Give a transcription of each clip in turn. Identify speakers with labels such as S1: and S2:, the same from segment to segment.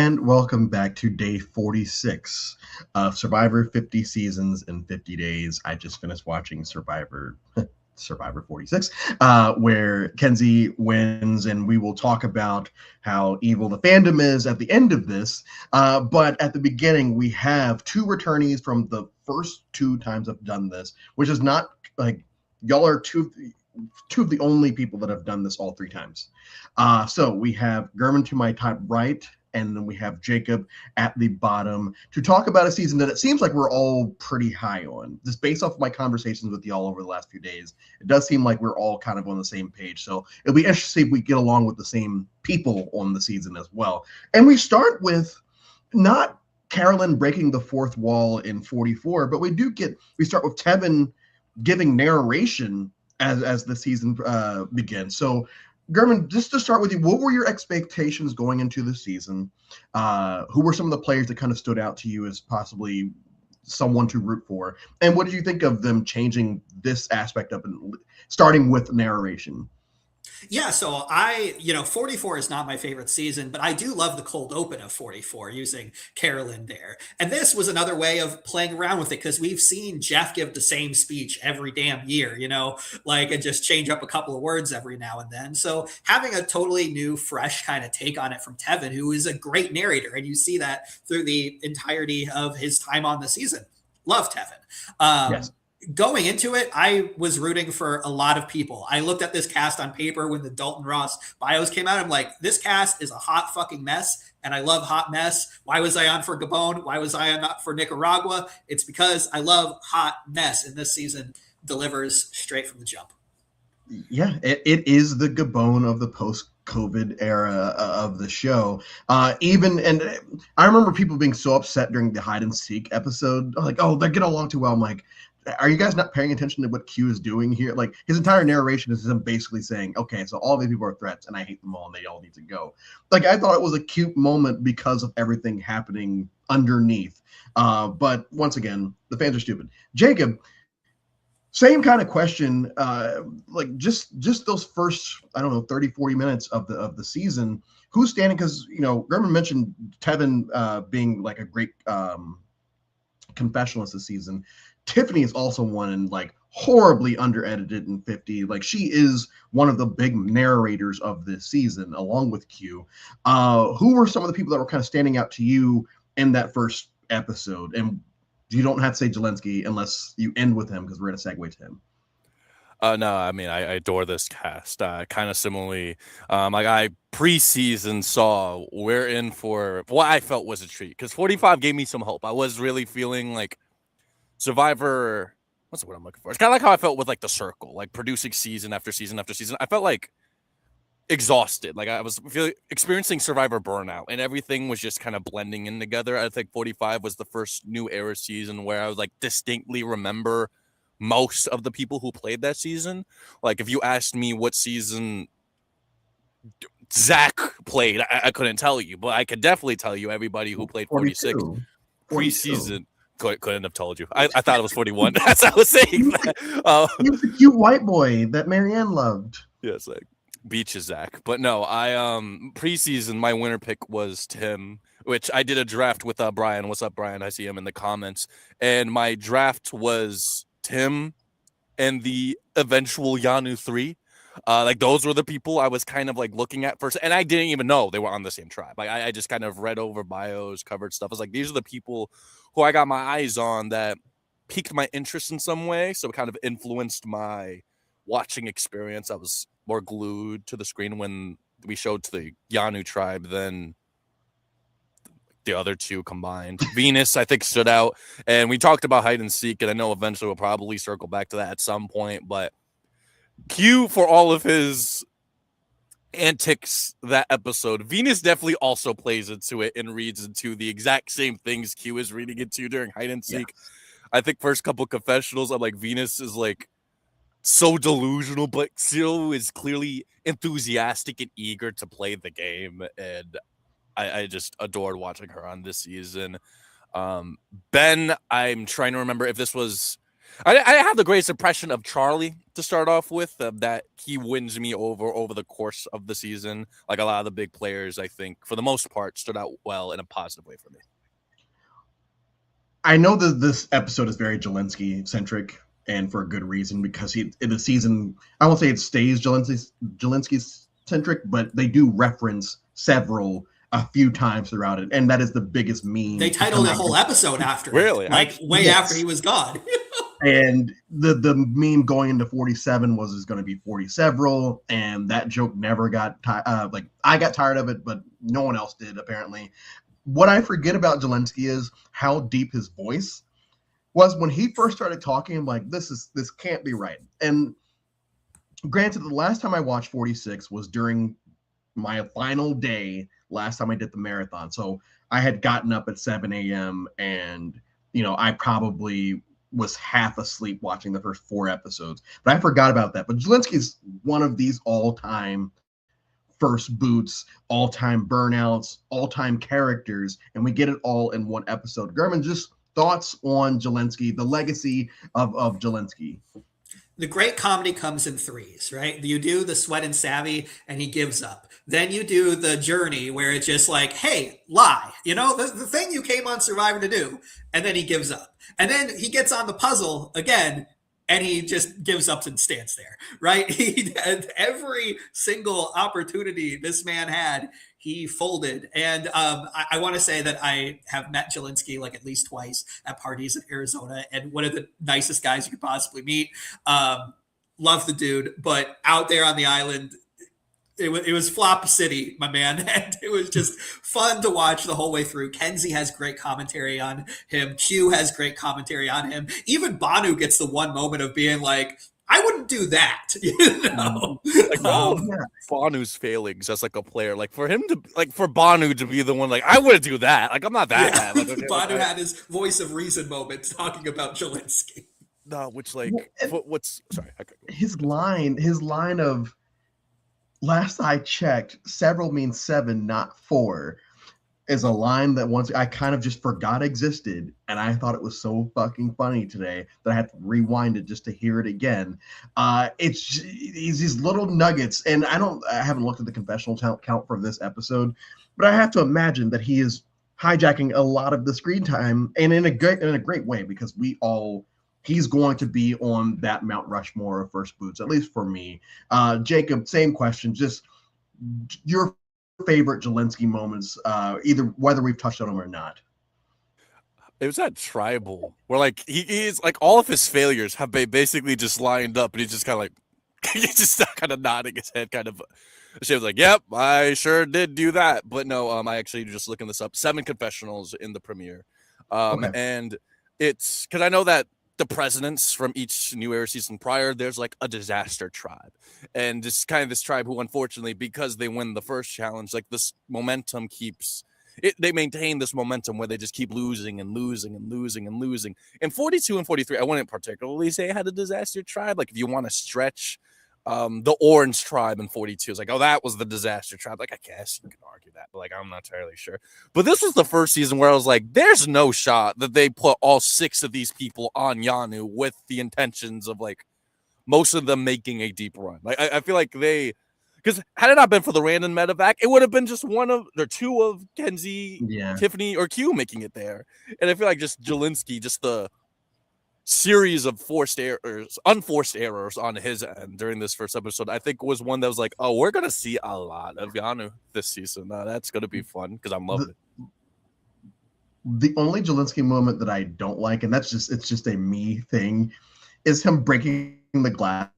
S1: And welcome back to day 46 of Survivor 50 Seasons in 50 Days. I just finished watching Survivor 46, where Kenzie wins, and we will talk about how evil the fandom is at the end of this. But at the beginning, we have two returnees from the first two times I've done this, which is not like y'all are two of the only people that have done this all three times. So we have German to my top right, and then we have Jacob at the bottom to talk about a season that it seems like we're all pretty high on. Just based off of my conversations with y'all over the last few days, it does seem like we're all kind of on the same page. So it'll be interesting if we get along with the same people on the season as well. And we start with not Carolyn breaking the fourth wall in 44, but we start with Tevin giving narration as the season begins. So German, just to start with you, what were your expectations going into the season? Who were some of the players that kind of stood out to you as possibly someone to root for? And what did you think of them changing this aspect up and starting with narration?
S2: Yeah, so 44 is not my favorite season, but I do love the cold open of 44 using Carolyn there. And this was another way of playing around with it because we've seen Jeff give the same speech every damn year, and just change up a couple of words every now and then. So having a totally new, fresh kind of take on it from Tevin, who is a great narrator, and you see that through the entirety of his time on the season. Love Tevin.
S1: Yes.
S2: Going into it, I was rooting for a lot of people. I looked at this cast on paper when the Dalton Ross bios came out. I'm like, this cast is a hot fucking mess, and I love hot mess. Why was I on for Gabon? Why was I not for Nicaragua? It's because I love hot mess, and this season delivers straight from the jump.
S1: Yeah, it is the Gabon of the post-COVID era of the show. I remember people being so upset during the hide and seek episode, like, oh, they're getting along too well. I'm like, are you guys not paying attention to what Q is doing here? Like, his entire narration is him basically saying, okay, so all these people are threats and I hate them all and they all need to go. Like, I thought it was a cute moment because of everything happening underneath. But once again, the fans are stupid. Jacob, same kind of question, like just those first, I don't know, 30, 40 minutes of the season, who's standing? Because, German mentioned Tevin being like a great confessionalist this season. Tiffany is also one and like horribly under-edited in 50. Like, she is one of the big narrators of this season, along with Q. Who were some of the people that were kind of standing out to you in that first episode? And you don't have to say Zelensky unless you end with him, because we're going to segue to him.
S3: No, I mean, I adore this cast. Kind of similarly, I preseason saw we're in for what I felt was a treat, because 45 gave me some hope. I was really feeling like Survivor. What's the word I'm looking for? It's kind of like how I felt with like The Circle, like producing season after season after season. I felt like exhausted. Like, I was experiencing Survivor burnout, and everything was just kind of blending in together. I think 45 was the first new era season where I was like distinctly remember most of the people who played that season. Like, if you asked me what season Zach played, I couldn't tell you, but I could definitely tell you everybody who played 46 preseason. Couldn't have told you. I thought it was 41. That's what I was saying.
S1: He was the cute white boy that Marianne loved.
S3: Yes, like Beaches Zach. But no, I preseason, my winner pick was Tim, which I did a draft with Brian. What's up, Brian? I see him in the comments. And my draft was Tim and the eventual Yanu 3. Like, those were the people I was kind of like looking at first, and I didn't even know they were on the same tribe. Like, I just kind of read over bios, covered stuff. I was like, these are the people who I got my eyes on that piqued my interest in some way. So it kind of influenced my watching experience. I was more glued to the screen when we showed to the Yanu tribe than the other two combined. Venus, I think, stood out, and we talked about hide and seek, and I know eventually we'll probably circle back to that at some point, but Q, for all of his antics that episode, Venus definitely also plays into it and reads into the exact same things Q is reading into during hide and seek. Yeah. I think first couple confessionals, I'm like, Venus is like so delusional, but still is clearly enthusiastic and eager to play the game, and I just adored watching her on this season. Ben, I'm trying to remember if this was I have the greatest impression of Charlie to start off with. That he wins me over the course of the season. Like a lot of the big players, I think for the most part stood out well in a positive way for me.
S1: I know that this episode is very Jelinski centric, and for a good reason, because he in the season, I won't say it stays Jelinski centric, but they do reference several a few times throughout it, and that is the biggest meme.
S2: They titled a whole episode after
S3: really,
S2: it, like way
S1: yes.
S2: after he was gone.
S1: And the meme going into 47 was is going to be 40 several, and that joke never got like I got tired of it, but no one else did apparently. What I forget about Jelinski is how deep his voice was when he first started talking. I'm like, this can't be right. And granted, the last time I watched 46 was during my final day last time I did the marathon. So I had gotten up at 7 a.m. and, I probably was half asleep watching the first 4 episodes. But I forgot about that. But Jelinski's one of these all-time first boots, all-time burnouts, all-time characters, and we get it all in one episode. German, just thoughts on Jelinski, the legacy of Jelinski.
S2: The great comedy comes in threes, right? You do the Sweat and Savvy, and he gives up. Then you do the Journey, where it's just like, hey, lie. The thing you came on Survivor to do. And then he gives up. And then he gets on the puzzle again, and he just gives up and stands there, right? He had every single opportunity this man had, he folded. And I want to say that I have met Jelinski like at least twice at parties in Arizona, and one of the nicest guys you could possibly meet. Love the dude, but out there on the island, it was flop city, my man. And it was just fun to watch the whole way through. Kenzie has great commentary on him. Q has great commentary on him. Even Banu gets the one moment of being like, I wouldn't do that.
S3: Like Banu's failings as like a player, like for him to for Banu to be the one like, I wouldn't do that. Like I'm not that bad. Like, okay,
S2: Banu had his voice of reason moment talking about Jelinski.
S3: No, which like what's sorry.
S1: His line of, last I checked, several means 7, not 4, is a line that once I kind of just forgot existed, and I thought it was so fucking funny today that I had to rewind it just to hear it again. It's these little nuggets, and I haven't looked at the confessional count for this episode, but I have to imagine that he is hijacking a lot of the screen time, and in a great way, because he's going to be on that Mount Rushmore of first boots, at least for me. Jacob, same question. Just your favorite Jelinski moments, either whether we've touched on them or not.
S3: It was that tribal where like he's like all of his failures have basically just lined up, and he's just kind of like he's just kind of nodding his head, kind of. She was like, "Yep, I sure did do that," but no. I actually just looking this up. 7 confessionals in the premiere, okay. And it's because I know that the presidents from each New Era season prior, there's like a disaster tribe, and just kind of this tribe who, unfortunately, because they win the first challenge, like this momentum keeps it. They maintain this momentum where they just keep losing and losing and losing and losing. In 42 and 43, I wouldn't particularly say I had a disaster tribe. Like if you want to stretch the orange tribe in 42 is like, oh, that was the disaster tribe. Like, I guess you can argue that, but like, I'm not entirely sure. But this was the first season where I was like, there's no shot that they put all 6 of these people on Yanu with the intentions of like most of them making a deep run. Like, I feel like because had it not been for the random medevac, it would have been just 1 of or 2 of Kenzie, Tiffany, or Q making it there. And I feel like just Jelinski, just the series of unforced errors on his end during this first episode, I think was one that was like, oh, we're gonna see a lot of Yanu this season. That's gonna be fun because I'm loving it.
S1: The only Jelinski moment that I don't like, and it's just a me thing, is him breaking the glass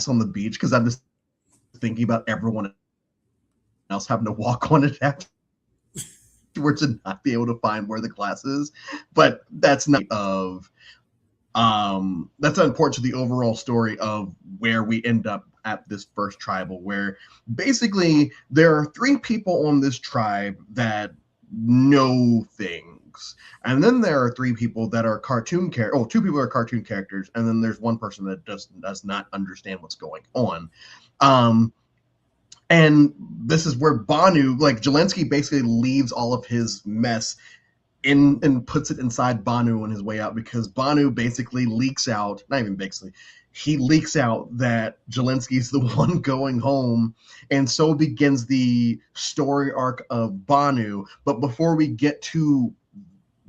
S1: on the beach, because I'm just thinking about everyone else having to walk on it afterwards and not be able to find where the glass is. But that's not that's not important to the overall story of where we end up at this first tribal, where basically there are 3 people on this tribe that know things, and then there are 3 people that are 2 people are cartoon characters, and then there's 1 person that does not understand what's going on. And this is where Banu, like Jelinski, basically leaves all of his mess and puts it inside Banu on his way out, because Banu basically leaks out, not even basically, he leaks out that Jelensky's the one going home, and so begins the story arc of Banu. But before we get to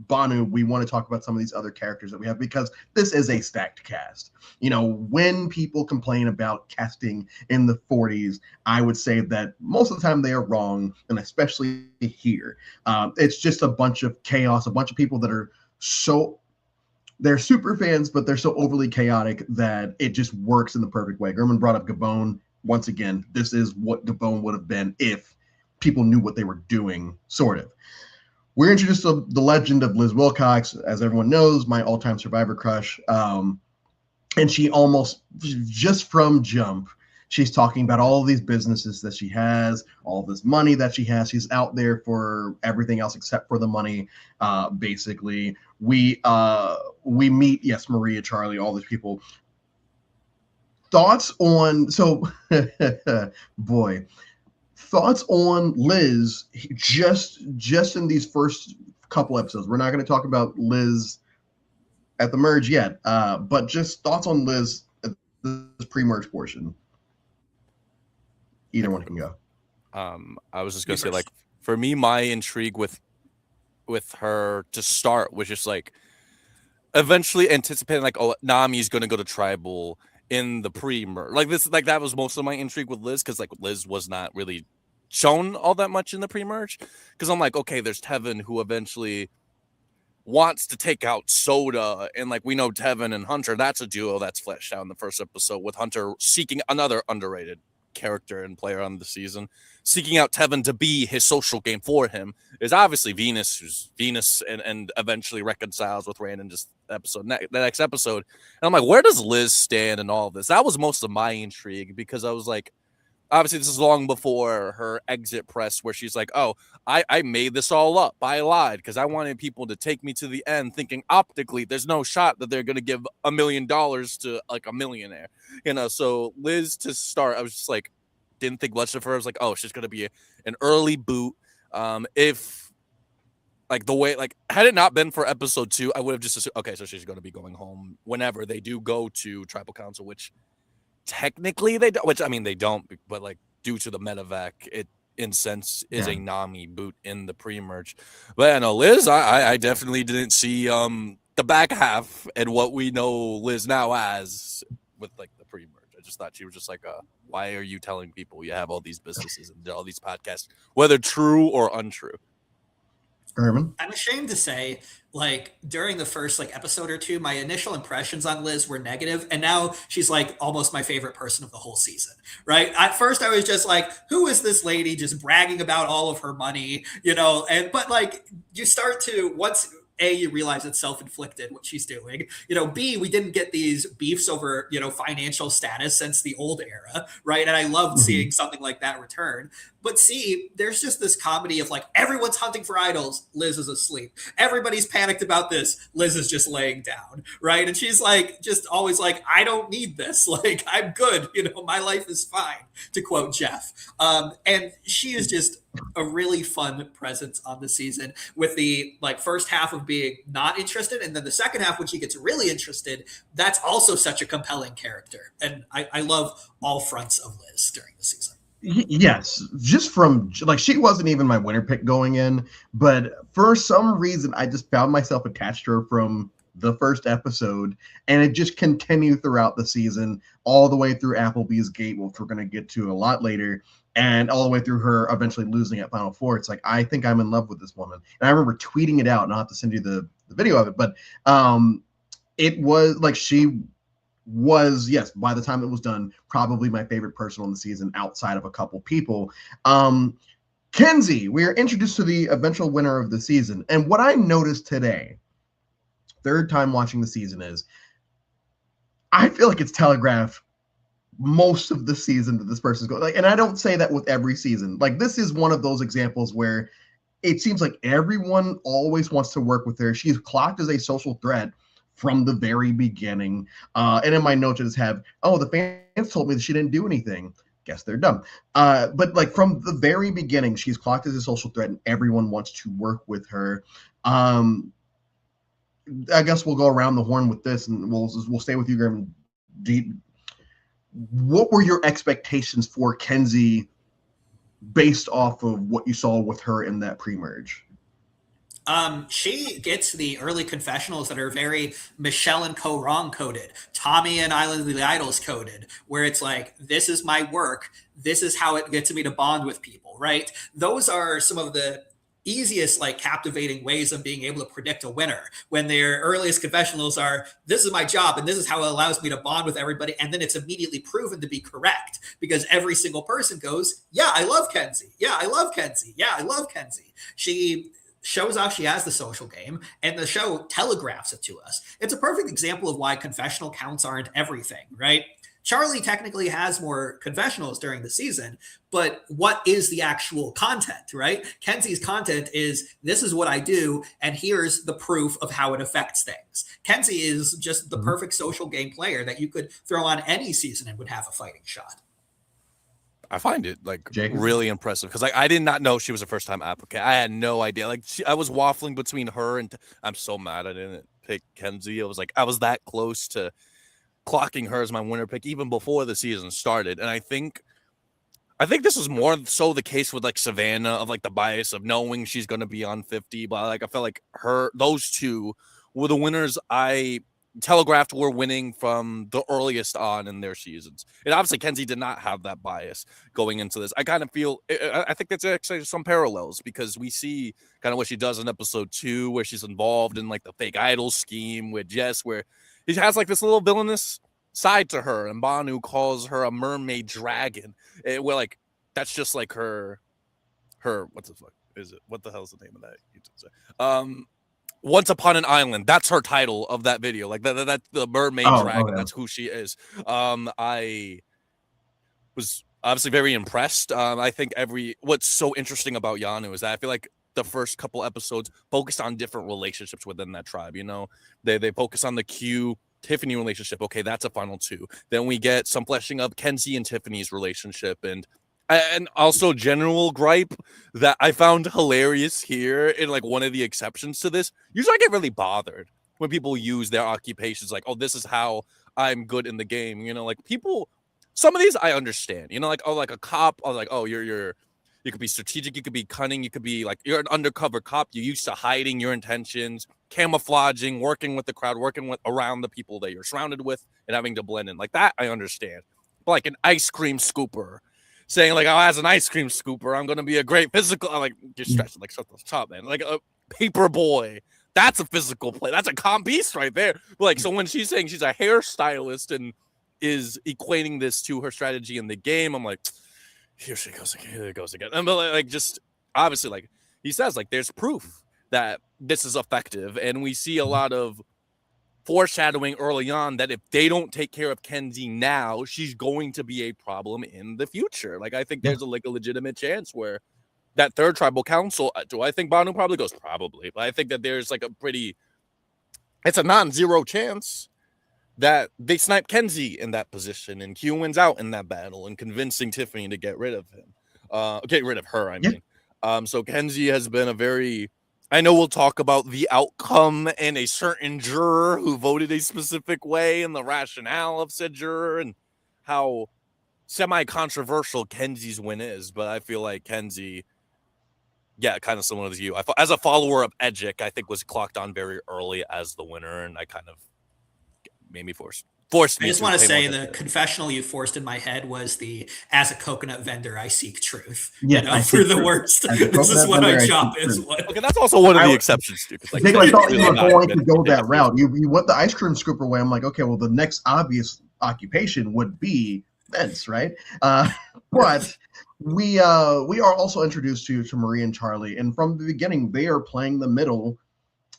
S1: Banu, we want to talk about some of these other characters that we have, because this is a stacked cast. You know, when people complain about casting in the 40s, I would say that most of the time they are wrong, and especially here. It's just a bunch of chaos, a bunch of people that are they're super fans, but they're so overly chaotic that it just works in the perfect way. German brought up Gabon. Once again, this is what Gabon would have been if people knew what they were doing, sort of. We're introduced to the legend of Liz Wilcox, as everyone knows, my all-time Survivor crush. And she almost, just from jump, she's talking about all of these businesses that she has, all this money that she has. She's out there for everything else except for the money, basically. We meet, yes, Maria, Charlie, all these people. Thoughts on, so, boy, thoughts on Liz just in these first couple episodes. We're not going to talk about Liz at the merge yet, but just thoughts on Liz at this pre-merge portion. Either one can go.
S3: I was just going to say, like, for me, my intrigue with her to start was just like eventually anticipating, like, oh, Nami's going to go to tribal in the pre-merge. Like this, like that was most of my intrigue with Liz, because like Liz was not really shown all that much in the pre-merge, because I'm like, okay, there's Tevin, who eventually wants to take out Soda, and like we know Tevin and Hunter, that's a duo that's fleshed out in the first episode, with Hunter seeking, another underrated character and player on the season, seeking out Tevin to be his social game for him. Is obviously Venus, who's Venus and eventually reconciles with Rand in just the next episode. And I'm like, where does Liz stand in all of this? That was most of my intrigue, because I was like, obviously this is long before her exit press, where she's like, oh, I made this all up. I lied because I wanted people to take me to the end, thinking optically there's no shot that they're going to give $1 million to like a millionaire. You know, so Liz to start, I was just like, didn't think much of her. I was like, oh, she's going to be an early boot. If like the way, like had it not been for episode 2, I would have just assumed, okay, so she's going to be going home whenever they do go to tribal council, which technically they don't, which I mean they don't, but like due to the medevac, it in sense is a Nami boot in the pre-merge. But I know Liz, I definitely didn't see the back half and what we know Liz now as with like the pre-merge. I just thought she was just like, why are you telling people you have all these businesses and all these podcasts, whether true or untrue?
S1: Herman?
S2: I'm ashamed to say, like, during the first like episode or two, my initial impressions on Liz were negative, and now she's like almost my favorite person of the whole season, right? At first I was just like, who is this lady just bragging about all of her money, you know? And but like you start to, once A, you realize it's self-inflicted what she's doing, you know, B, we didn't get these beefs over, you know, financial status since the old era, right? And I loved seeing something like that return. But C, there's just this comedy of like, everyone's hunting for idols, Liz is asleep. Everybody's panicked about this, Liz is just laying down, right? And she's like, just always like, I don't need this. Like, I'm good. You know, my life is fine, to quote Jeff. And she is just a really fun presence on the season, with the like first half of being not interested, and then the second half when she gets really interested, that's also such a compelling character. And I love all fronts of Liz during the season.
S1: Yes, just from like, she wasn't even my winner pick going in, but for some reason I just found myself attached to her from the first episode, and it just continued throughout the season, all the way through Applebee's Gate, which we're going to get to a lot later, and all the way through her eventually losing at Final Four. It's like, I think I'm in love with this woman. And I remember tweeting it out, and I'll have to send you the video of it, but it was like, she was, yes, by the time it was done, probably my favorite person on the season outside of a couple people. Kenzie, we are introduced to the eventual winner of the season. And what I noticed today, third time watching the season, is I feel like it's telegraphed most of the season that this person's going, like, and I don't say that with every season. Like, this is one of those examples where it seems like everyone always wants to work with her. She's clocked as a social threat from the very beginning. And in my notes, I just have, oh, the fans told me that she didn't do anything. Guess they're dumb. But like from the very beginning, she's clocked as a social threat, and everyone wants to work with her. Um, I guess we'll go around the horn with this, and we'll stay with you, Graham. What were your expectations for Kenzie based off of what you saw with her in that pre-merge?
S2: She gets the early confessionals that are very Michelle and Co-Wrong coded, Tommy and Island of the Idols coded, where it's like, this is my work, this is how it gets me to bond with people, right? Those are some of the easiest, like, captivating ways of being able to predict a winner, when their earliest confessionals are, this is my job and this is how it allows me to bond with everybody, and then it's immediately proven to be correct because every single person goes, yeah, I love Kenzie, yeah, I love Kenzie, yeah, I love Kenzie. She shows off she has the social game, and the show telegraphs it to us. It's a perfect example of why confessional counts aren't everything, right? Charlie technically has more confessionals during the season, but what is the actual content, right? Kenzie's content is, this is what I do, and here's the proof of how it affects things. Kenzie is just the perfect social game player that you could throw on any season and would have a fighting shot.
S3: I find it like
S1: Jacob?
S3: really impressive because like I did not know she was a first time applicant. I had no idea. Like I was waffling between her and I'm so mad I didn't pick Kenzie. I was that close to clocking her as my winner pick even before the season started. And I think this is more so the case with like Savannah, of like the bias of knowing she's going to be on 50. But like I felt like those two were the winners I telegraphed were winning from the earliest on in their seasons. And obviously Kenzie did not have that bias going into this. I kind of feel, I think that's actually some parallels because we see kind of what she does in episode 2 where she's involved in like the fake idol scheme with Jess, where he has like this little villainous side to her, and Banu calls her a mermaid dragon. Where like that's just like her what the fuck is it? What the hell is the name of that YouTube? Once Upon an Island. That's her title of that video. Like that the mermaid dragon. Okay. That's who she is. I was obviously very impressed. I think what's so interesting about Yanu is that I feel like the first couple episodes focused on different relationships within that tribe. You know, they focus on the Q Tiffany relationship. Okay, that's a final 2. Then we get some fleshing up Kenzie and Tiffany's relationship, and also general gripe that I found hilarious here in like one of the exceptions to this. Usually I get really bothered when people use their occupations like, oh, this is how I'm good in the game. You know, like people, some of these I understand, you know, like, oh, like a cop, or like, oh, you could be strategic, you could be cunning, you could be like, you're an undercover cop, you're used to hiding your intentions, camouflaging, working with the crowd, around the people that you're surrounded with and having to blend in. Like that I understand. But like an ice cream scooper saying like, oh, as an ice cream scooper, I'm going to be a great physical. I'm like, you're stretching, like, shut the top, man. Like a paper boy. That's a physical play. That's a comp beast right there. But like, so when she's saying she's a hairstylist and is equating this to her strategy in the game, I'm like, here she goes again. Here it goes again. And but like, just obviously, like he says, like there's proof that this is effective, and we see a lot of foreshadowing early on that if they don't take care of Kenzie now, she's going to be a problem in the future. Like I think there's a legitimate chance where that third tribal council, do I think Banu probably goes? Probably. But I think that there's like it's a non-zero chance that they snipe Kenzie in that position and Q wins out in that battle and convincing Tiffany to get rid of her, I mean. So Kenzie has been I know we'll talk about the outcome and a certain juror who voted a specific way and the rationale of said juror and how semi-controversial Kenzie's win is, but I feel like Kenzie, yeah, kind of similar to you. As a follower of Edgic, I think was clocked on very early as the winner, and I kind of made me forced me.
S2: I just want to say the confessional you forced in my head was the, as a coconut vendor, I seek truth.
S1: Yeah,
S2: you know, for the worst. This is what my job is.
S3: Okay, that's also one of the exceptions too.
S1: Like, I thought you were going to go that route. You went the ice cream scooper way. I'm like, okay, well, the next obvious occupation would be Vince, right? But we are also introduced to Marie and Charlie, and from the beginning, they are playing the middle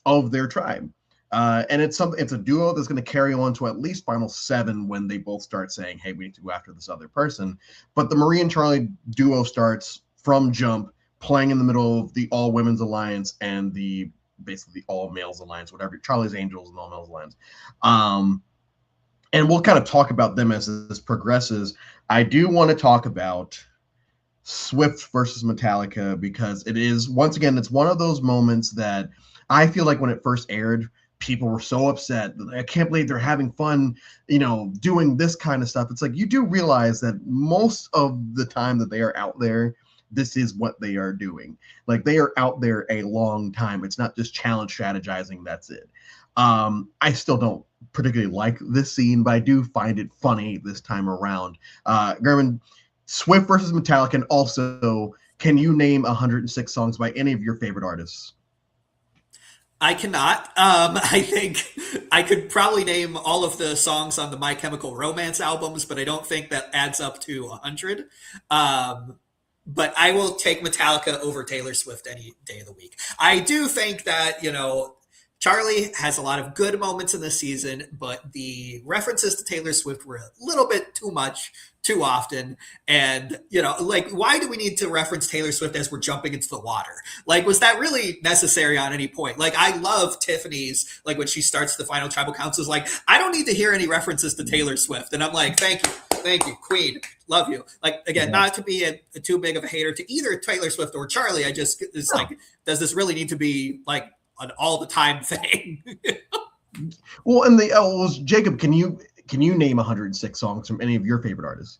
S1: of their tribe. And it's a duo that's going to carry on to at least final 7 when they both start saying, hey, we need to go after this other person. But the Marie and Charlie duo starts from jump playing in the middle of the all women's alliance and basically all males alliance, whatever, Charlie's Angels and all males alliance. And we'll kind of talk about them as this progresses. I do want to talk about Swift versus Metallica because it is, once again, it's one of those moments that I feel like when it first aired, people were so upset. I can't believe they're having fun, doing this kind of stuff. It's like, you do realize that most of the time that they are out there, this is what they are doing. Like, they are out there a long time. It's not just challenge strategizing. That's it. I still don't particularly like this scene, but I do find it funny this time around. German, Swift versus Metallica, and also, can you name 106 songs by any of your favorite artists?
S2: I cannot. I think I could probably name all of the songs on the My Chemical Romance albums, but I don't think that adds up to 100. But I will take Metallica over Taylor Swift any day of the week. I do think that, Charlie has a lot of good moments in this season, but the references to Taylor Swift were a little bit too much, too often. And, like, why do we need to reference Taylor Swift as we're jumping into the water? Like, was that really necessary on any point? Like, I love Tiffany's, like, when she starts the final tribal council, is like, I don't need to hear any references to Taylor Swift. And I'm like, thank you, Queen. Love you. Like, again, not to be a too big of a hater to either Taylor Swift or Charlie. It's like, does this really need to be, like, an all the time thing?
S1: Well, and Jacob, can you name 106 songs from any of your favorite artists?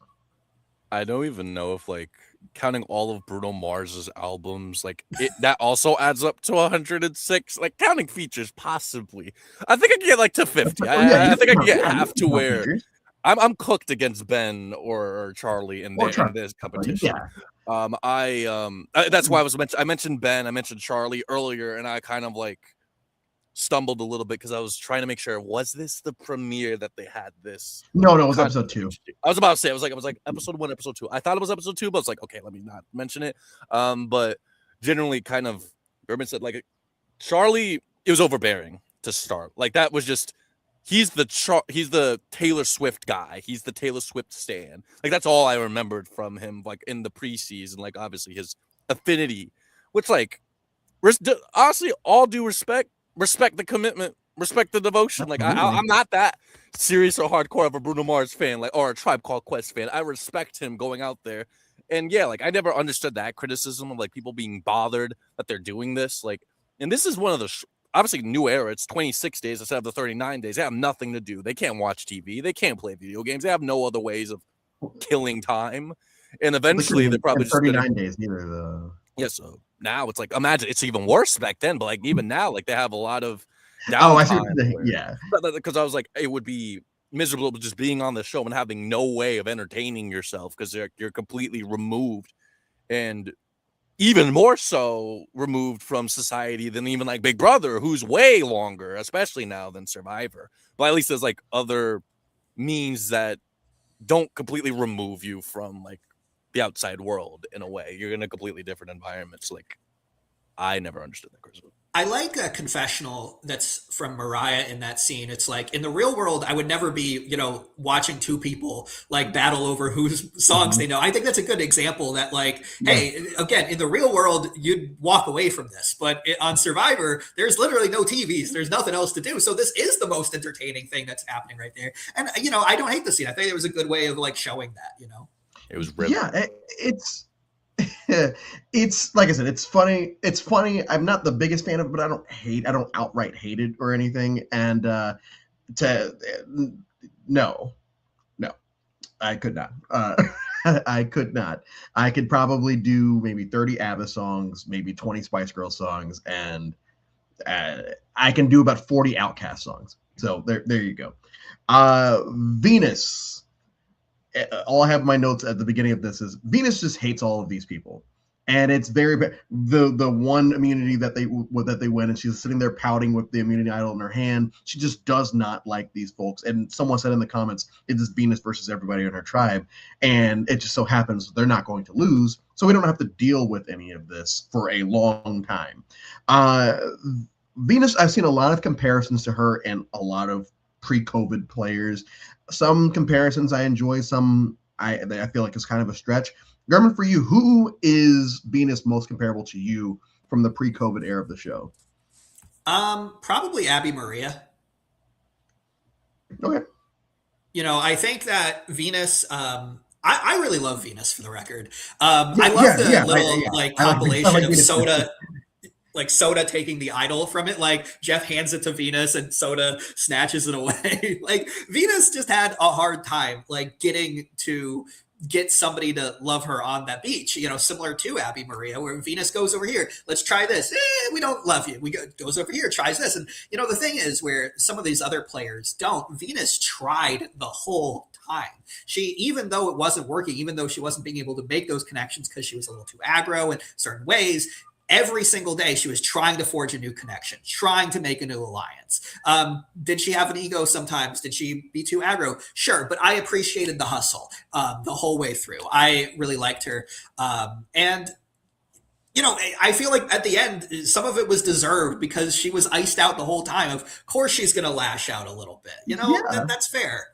S3: I don't even know if, like, counting all of Bruno Mars's albums, like, that also adds up to 106. Like, counting features, possibly. I think I can get, like, to 50. I think I can get half to where I'm cooked against Ben or Charlie in this competition. That's why I mentioned Ben, I mentioned Charlie earlier, and I kind of, like, stumbled a little bit because I was trying to make sure, was this the premiere that they had this?
S1: No, it was episode 2.
S3: I was about to say, I was like episode 1, episode 2. I thought it was episode 2, but I was like, okay, let me not mention it. But generally, kind of, Urban said, like, Charlie, it was overbearing to start. Like, that was just, he's the Taylor Swift guy. He's the Taylor Swift stan. Like, that's all I remembered from him, like, in the preseason. Like, obviously his affinity, which, like, honestly, all due respect the commitment, respect the devotion. Like, I'm not that serious or hardcore of a Bruno Mars fan, like, or a Tribe Called Quest fan. I respect him going out there. And yeah, like, I never understood that criticism of, like, people being bothered that they're doing this. Like, and this is one of the obviously new era. It's 26 days instead of the 39 days. They have nothing to do. They can't watch TV. They can't play video games. They have no other ways of killing time. And eventually they're probably just
S1: 39 days neither the
S3: yeah. So now it's like, imagine, it's even worse back then, but, like, even now, like, they have a lot of downtime.
S1: Oh, I see what you're saying. Yeah,
S3: because I was like, it would be miserable just being on the show and having no way of entertaining yourself because you're completely removed, and even more so removed from society than even, like, Big Brother, who's way longer, especially now, than Survivor. But at least there's, like, other means that don't completely remove you from, like, the outside world in a way. You're in a completely different environment. So, like, I never understood that, Chris.
S2: I like a confessional that's from Mariah in that scene. It's like, in the real world, I would never be, watching two people, like, battle over whose songs they know. I think that's a good example that, like, hey, again, in the real world, you'd walk away from this. But on Survivor, there's literally no TVs. There's nothing else to do. So this is the most entertaining thing that's happening right there. And, I don't hate the scene. I think it was a good way of, like, showing that,
S3: It was really
S1: it's like I said, it's funny. I'm not the biggest fan of it, but I don't outright hate it or anything. And no, I could not. I could not. I could probably do maybe 30 ABBA songs, maybe 20 Spice Girls songs, and I can do about 40 Outkast songs. So there you go. Venus. All I have in my notes at the beginning of this is Venus just hates all of these people, and it's very bad. The one immunity that they win, and she's sitting there pouting with the immunity idol in her hand. She just does not like these folks. And someone said in the comments, it is Venus versus everybody in her tribe, and it just so happens they're not going to lose, so we don't have to deal with any of this for a long time. Venus, I've seen a lot of comparisons to her and a lot of pre-COVID players. Some comparisons I enjoy, some I feel like is kind of a stretch. Garmin, for you, who is Venus most comparable to you from the pre-COVID era of the show?
S2: Probably Abby Maria.
S1: Okay.
S2: I think that Venus, I really love Venus, for the record. I love the little compilation of Soda. like Soda taking the idol from it. Like Jeff hands it to Venus and Soda snatches it away. Like Venus just had a hard time like getting to get somebody to love her on that beach, similar to Abby Maria, where Venus goes over here, let's try this. We don't love you. Goes over here, tries this. And, the thing is where some of these other players don't, Venus tried the whole time. She, even though it wasn't working, even though she wasn't being able to make those connections because she was a little too aggro in certain ways, every single day she was trying to forge a new connection, trying to make a new alliance. Did she have an ego sometimes? Did she be too aggro? Sure, but I appreciated the hustle the whole way through. I really liked her. And I feel like at the end, some of it was deserved because she was iced out the whole time. Of course she's going to lash out a little bit. That's fair.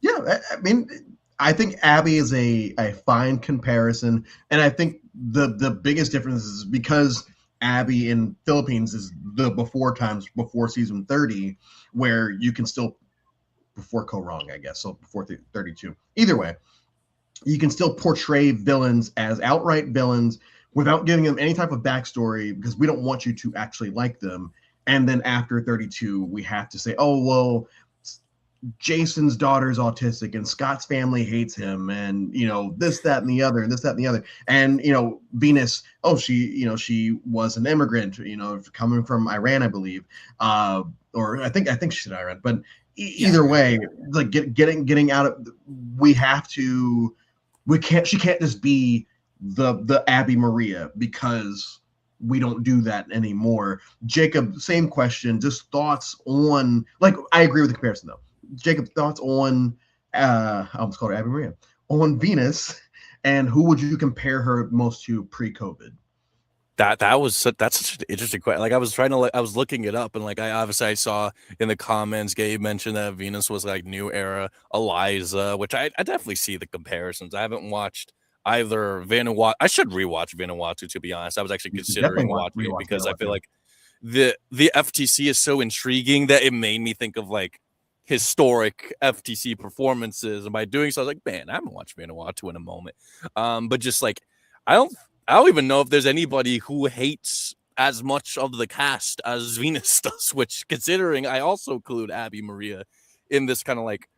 S1: Yeah, I mean, I think Abby is a fine comparison, and I think the biggest difference is because Abby in Philippines is the before season 30, where you can still, before Ko-Rong, I guess, so before 32. Either way, you can still portray villains as outright villains without giving them any type of backstory because we don't want you to actually like them. And then after 32, we have to say, oh, well, Jason's daughter's autistic and Scott's family hates him and this, that, and the other, and this, that, and the other. And Venus, she was an immigrant, coming from Iran, I believe. Or I think she said Iran, but either way, like getting out of, she can't just be the Abby Maria because we don't do that anymore. Jacob, same question, just thoughts on, like, I agree with the comparison though. Jacob, thoughts on I almost called her Abby Maria, on Venus, and who would you compare her most to pre-COVID?
S3: That's such an interesting question. Like I was looking it up, and like I saw in the comments Gabe mentioned that Venus was like new era Eliza, which I definitely see the comparisons. I haven't watched either Vanuatu. I should rewatch Vanuatu, to be honest. I was actually considering watching it because I feel like the FTC is so intriguing that it made me think of like historic FTC performances, and by doing so I was like, man, I haven't watched Vanuatu in a moment. But just like I don't even know if there's anybody who hates as much of the cast as Venus does, which, considering I also include Abby Maria in this kind of like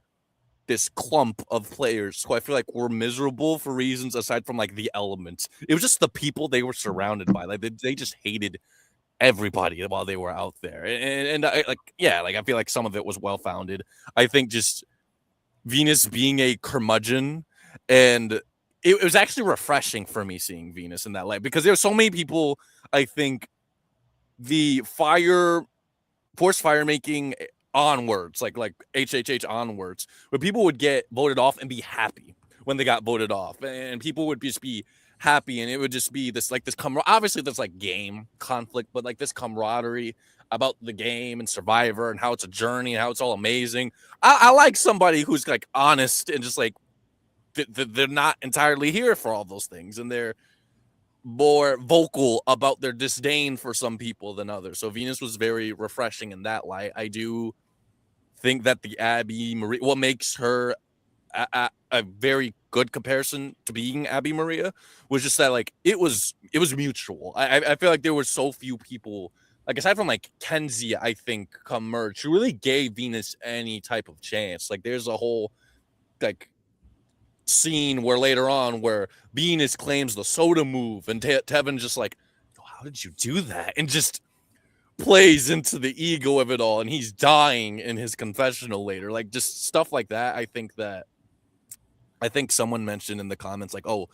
S3: this clump of players who I feel like were miserable for reasons aside from like the elements. It was just the people they were surrounded by. Like they just hated everybody while they were out there. And I I feel like some of it was well-founded. I think just Venus being a curmudgeon, and it was actually refreshing for me seeing Venus in that light because there were so many people, I think, the forced fire making onwards, like HHH onwards, where people would get voted off and be happy when they got voted off, and people would just be happy, and it would just be this obviously there's like game conflict, but like this camaraderie about the game and Survivor and how it's a journey and how it's all amazing. I like somebody who's like honest and just like they're not entirely here for all those things, and they're more vocal about their disdain for some people than others. So Venus was very refreshing in that light. I do think that the Abby Maria, what makes her a very good comparison to being Abby Maria, was just that like it was mutual. I feel like there were so few people, like aside from like Kenzie, I think, come merge, who really gave Venus any type of chance. Like there's a whole like scene where later on where Venus claims the soda move, and Tevin just like, how did you do that? And just plays into the ego of it all, and he's dying in his confessional later. Like just stuff like that. I think someone mentioned in the comments like, oh,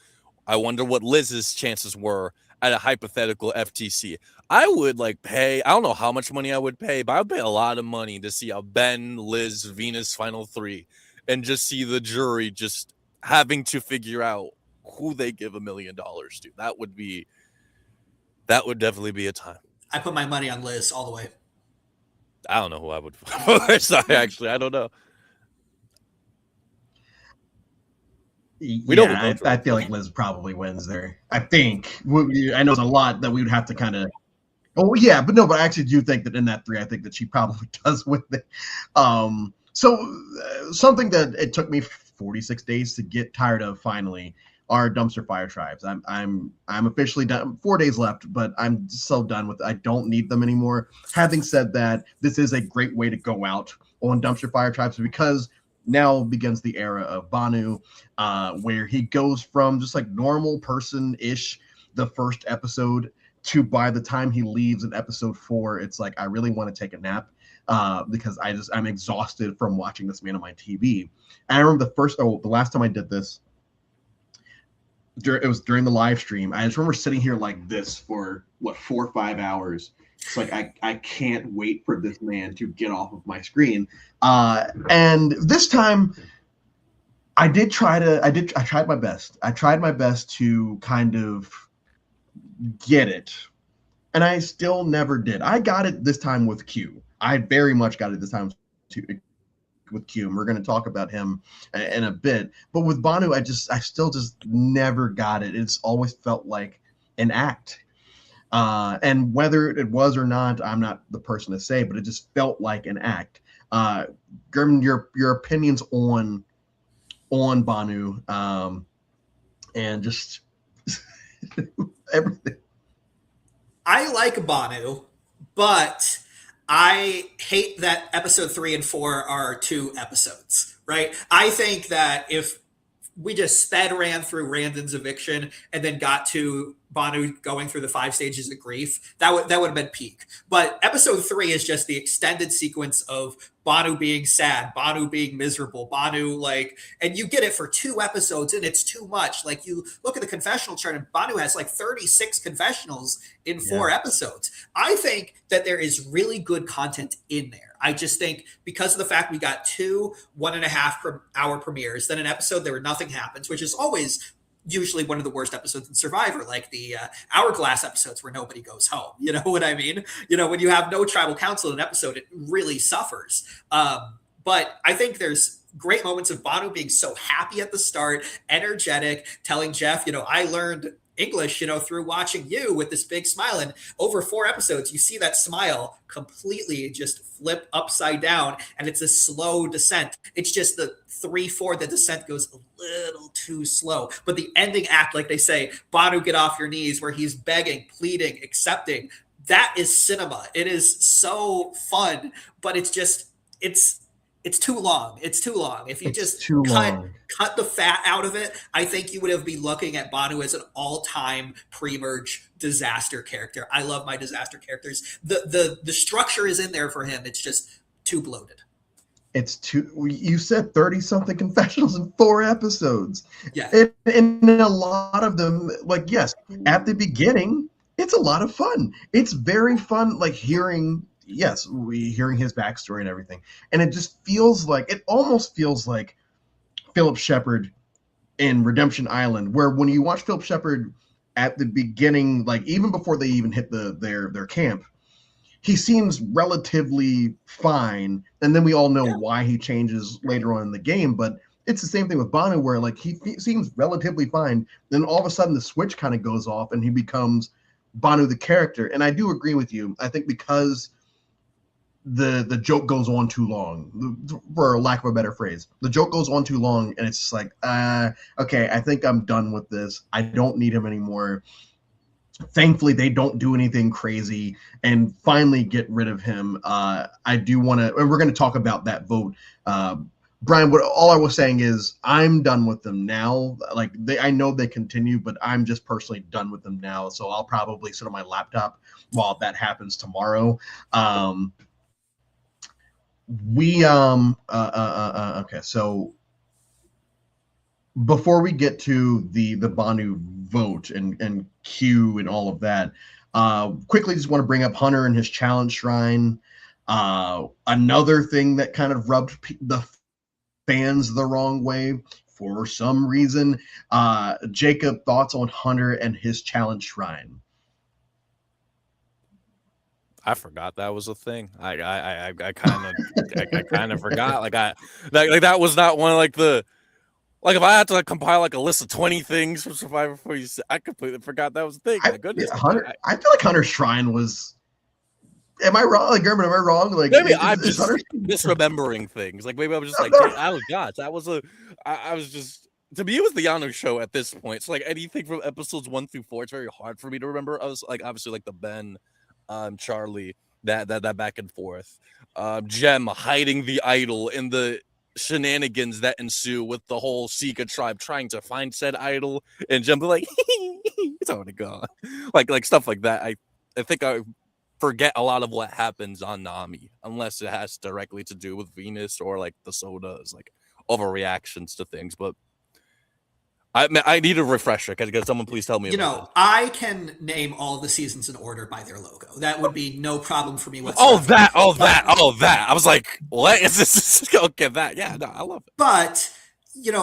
S3: I wonder what Liz's chances were at a hypothetical FTC. I would like pay, I don't know how much money I would pay, but I would pay a lot of money to see a Ben, Liz, Venus final three and just see the jury just having to figure out who they give $1 million to. That would definitely be a time.
S2: I put my money on Liz all the way.
S3: I don't know who I would. Sorry, actually, I don't know.
S1: I feel like Liz probably wins there. I think. I know it's a lot that we would have to kind of. Oh yeah, but I actually do think that in that 3, I think that she probably does win it. So something that it took me 46 days to get tired of finally are dumpster fire tribes. I'm officially done. 4 days left, but I'm so done with it. I don't need them anymore. Having said that, this is a great way to go out on dumpster fire tribes because now begins the era of Banu, where he goes from just like normal person-ish the first episode to by the time he leaves in episode 4, it's like I really want to take a nap because I'm exhausted from watching this man on my TV. And I remember the last time I did this, it was during the live stream. I just remember sitting here like this for 4 or 5 hours. It's like I can't wait for this man to get off of my screen. And this time, I tried my best. I tried my best to kind of get it, and I still never did. I got it this time with Q. I very much got it this time with Q, and we're going to talk about him in a bit. But with Banu, I still just never got it. It's always felt like an act. And whether it was or not, I'm not the person to say, but it just felt like an act. German, your opinions on Banu, and just everything.
S2: I like Banu, but I hate that episode 3 and 4 are 2 episodes, right? I think that if we just ran through Randon's eviction and then got to Banu going through the 5 stages of grief, that would have been peak. But episode 3 is just the extended sequence of Banu being sad, Banu being miserable, Banu and you get it for 2 episodes and it's too much. Like you look at the confessional chart and Banu has 36 confessionals in 4 episodes. I think that there is really good content in there. I just think because of the fact we got 2 1.5 hour premieres, then an episode where nothing happens, which is always usually one of the worst episodes in Survivor, like the Hourglass episodes where nobody goes home. You know what I mean? When you have no tribal council in an episode, it really suffers. But I think there's great moments of Banu being so happy at the start, energetic, telling Jeff, I learned English, through watching you with this big smile. And over 4 episodes, you see that smile completely just flip upside down. And it's a slow descent. It's just the 3-4, the descent goes a little too slow. But the ending act, like they say, Banu, get off your knees, where he's begging, pleading, accepting. That is cinema. It is so fun, but it's too long. It's too long. If you just cut the fat out of it, I think you would be looking at Banu as an all-time pre-merge disaster character. I love my disaster characters. The structure is in there for him. It's just too bloated.
S1: You said 30-something confessionals in 4 episodes.
S2: Yeah.
S1: And a lot of them, yes, at the beginning, it's a lot of fun. It's very fun, hearing his backstory and everything. And it almost feels like Philip Shepard in Redemption Island, where when you watch Philip Shepard at the beginning, even before they even hit their camp, he seems relatively fine. And then we all know why he changes later on in the game. But it's the same thing with Banu, where he seems relatively fine. Then all of a sudden the switch kind of goes off and he becomes Banu the character. And I do agree with you. I think because the joke goes on too long, for lack of a better phrase. The joke goes on too long, and it's just okay, I think I'm done with this. I don't need him anymore. Thankfully, they don't do anything crazy and finally get rid of him. I do want to, and we're going to talk about that vote. Brian, all I was saying is I'm done with them now. I know they continue, but I'm just personally done with them now. So I'll probably sit on my laptop while that happens tomorrow. Okay, so before we get to the Banu vote and Q and all of that, quickly just want to bring up Hunter and his challenge shrine. Another thing that kind of rubbed the fans the wrong way for some reason. Jacob, thoughts on Hunter and his challenge shrine?
S3: I forgot that was a thing. I kind of forgot. That was not one of the if I had to compile a list of 20 things from Survivor 46, I completely forgot that was a thing. My goodness,
S1: Hunter. I feel like Hunter's shrine was. Am I wrong? Gerben, am I wrong?
S3: Maybe I'm just misremembering things. Maybe I was just oh gosh, that was a. I was just To me, it was the Yano show at this point. So like anything from episodes 1 through 4, it's very hard for me to remember. I was like obviously like the Ben, Charlie, that back and forth. Jem hiding the idol and the shenanigans that ensue with the whole Sika tribe trying to find said idol, and Jem be like, it's already gone. Like stuff like that. I think I forget a lot of what happens on Nami, unless it has directly to do with Venus or like the sodas, like overreactions to things. But I need a refresher. Can someone please tell me about this?
S2: I can name all the seasons in order by their logo. That would be no problem for me
S3: Oh,
S2: whatsoever.
S3: that. I was like, what is this? Okay, that. Yeah, no, I love it.
S2: But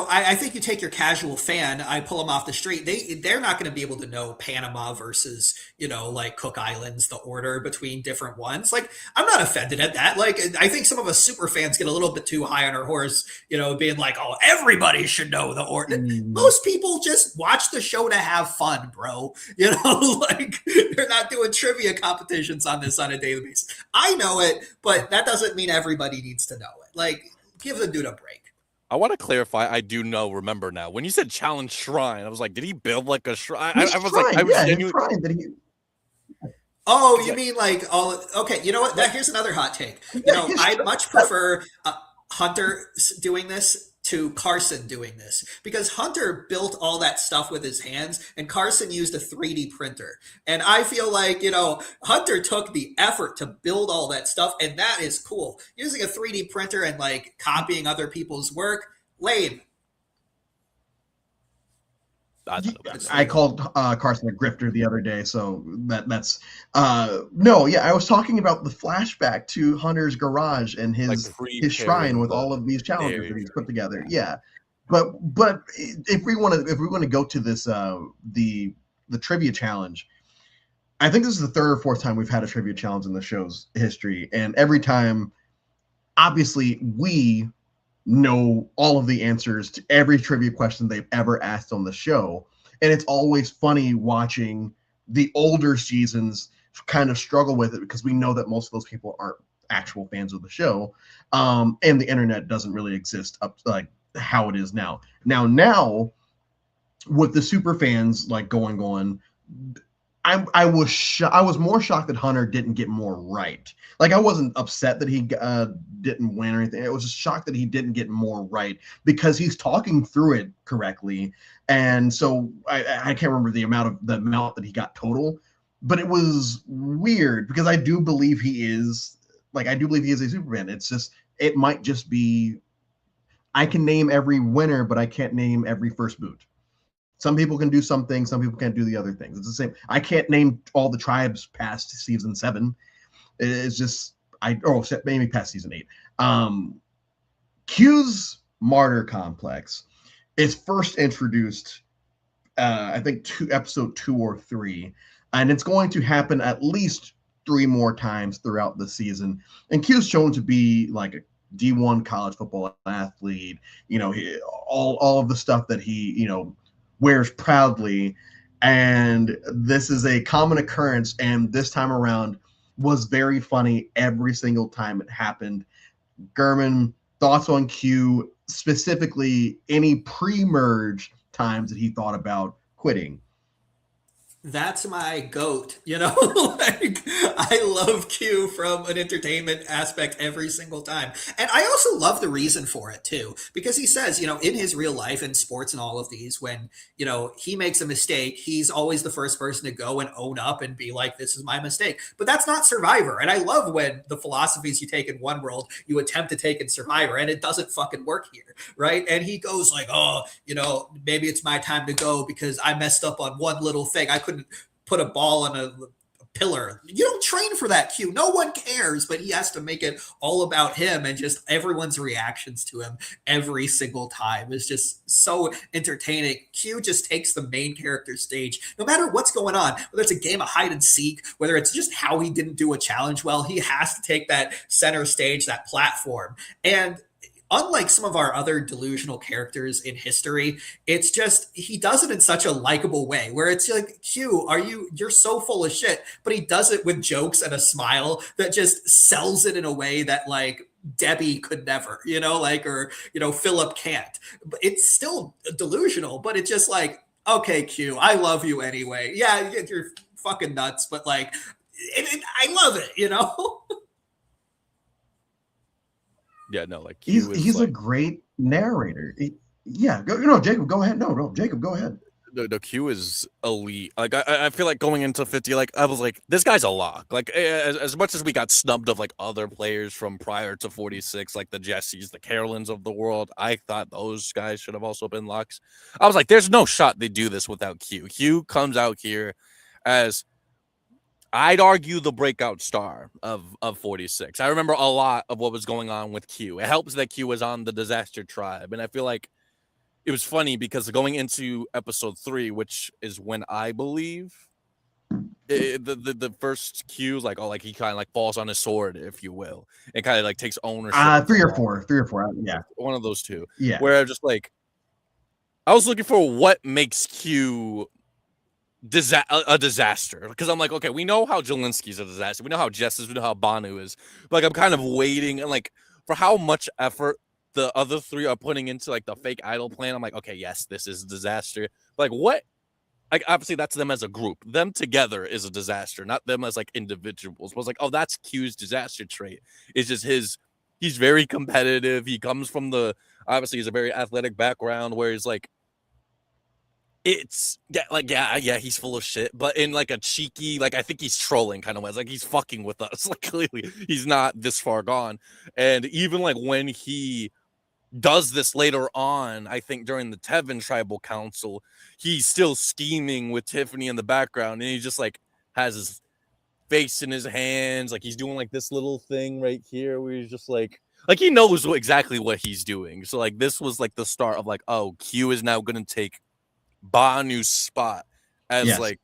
S2: I think you take your casual fan, I pull them off the street. They're not going to be able to know Panama versus like Cook Islands, the order between different ones. Like I'm not offended at that. Like I think some of us super fans get a little bit too high on our horse, being like, oh, everybody should know the order. Most people just watch the show to have fun, bro. Like they're not doing trivia competitions on this on a daily basis. I know it, but that doesn't mean everybody needs to know it. Like give the dude a break.
S3: I want to clarify. I do remember now. When you said challenge shrine, I was like, did he build like a shrine? I was
S1: His
S3: like, I was
S1: shrine
S3: genuinely.
S1: that he.
S2: Oh, you mean like all? Okay, you know what? Here's another hot take. I much prefer Hunter doing this to Carson doing this because Hunter built all that stuff with his hands and Carson used a 3D printer. And I feel like, Hunter took the effort to build all that stuff and that is cool. Using a 3D printer and like copying other people's work, lame.
S1: I called Carson a grifter the other day, so that's no, yeah. I was talking about the flashback to Hunter's garage and his shrine with all of these challenges that he's put together. Yeah, but if we want to go to this the trivia challenge, I think this is the third or fourth time we've had a trivia challenge in the show's history, and every time, obviously, we know all of the answers to every trivia question they've ever asked on the show. And it's always funny watching the older seasons kind of struggle with it because we know that most of those people aren't actual fans of the show. And the internet doesn't really exist up like how it is now. Now with the super fans like going, I was more shocked that Hunter didn't get more right. Like I wasn't upset that he didn't win or anything. I was just shocked that he didn't get more right because he's talking through it correctly. And so I can't remember the amount that he got total, but it was weird because I do believe he is a Superman. It's just it might just be I can name every winner, but I can't name every first boot. Some people can do some things, some people can't do the other things. It's the same. I can't name all the tribes past season 7. It's just maybe past season 8. Q's martyr complex is first introduced, I think episode 2 or 3, and it's going to happen at least 3 more times throughout the season. And Q's shown to be like a D1 college football athlete. All of the stuff that he wears proudly, and this is a common occurrence, and this time around was very funny every single time it happened. Gurman, thoughts on Q, specifically any pre-merge times that he thought about quitting?
S2: That's my goat, like I love Q from an entertainment aspect every single time. And I also love the reason for it too, because he says, in his real life and sports and all of these, when, he makes a mistake, he's always the first person to go and own up and be like, this is my mistake. But that's not Survivor. And I love when the philosophies you take in one world, you attempt to take in Survivor and it doesn't fucking work here. Right. And he goes like, oh, maybe it's my time to go because I messed up on one little thing. I couldn't put a ball on a pillar. You don't train for that, Q. No one cares, but he has to make it all about him, and just everyone's reactions to him every single time is just so entertaining. Q just takes the main character stage, no matter what's going on, whether it's a game of hide and seek, whether it's just how he didn't do a challenge well, he has to take that center stage, that platform. And unlike some of our other delusional characters in history, it's just he does it in such a likable way where it's like, Q, you're so full of shit, but he does it with jokes and a smile that just sells it in a way that like Debbie could never, or Philip can't. But it's still delusional, but it's just like, okay, Q, I love you anyway. Yeah, you're fucking nuts, but like, I love it.
S3: Yeah, no, like
S1: He's
S3: Q is
S1: he's a
S3: like
S1: great narrator. Yeah, Jacob, go ahead. No, Jacob, go ahead.
S3: the Q is elite. Like I feel like going into 50, like I was like, this guy's a lock. Like as much as we got snubbed of like other players from prior to 46, like the Jessies, the Carolyns of the world, I thought those guys should have also been locks. I was like, there's no shot they do this without Q. Q comes out here as, I'd argue, the breakout star of 46. I remember a lot of what was going on with Q. It helps that Q was on the Disaster Tribe, and I feel like it was funny because going into episode 3, which is when I believe the first Q, like, oh, like he kind of like falls on his sword, if you will, and kind of like takes ownership.
S1: 3 or 4, yeah,
S3: one of those two.
S1: yeah.
S3: Where I'm just like, I was looking for what makes Q a disaster, because I'm like, okay, we know how Jelinski's a disaster, we know how Jess is, we know how Banu is, but like I'm kind of waiting and like for how much effort the other 3 are putting into like the fake idol plan. I'm like, okay, yes, this is a disaster. Like, what? Like, obviously that's them as a group. Them together is a disaster, not them as like individuals. But I was like, oh, that's Q's disaster trait. It's just he's very competitive. He comes from obviously he's a very athletic background where he's like, it's yeah, he's full of shit, but in like a cheeky, like I think he's trolling kind of way. It's like he's fucking with us. Like clearly he's not this far gone. And even like when he does this later on, I think during the Tevin tribal council, he's still scheming with Tiffany in the background, and he just like has his face in his hands, like he's doing like this little thing right here where he's just like he knows exactly what he's doing. So like this was like the start of like, oh, Q is now gonna take Banu's spot as like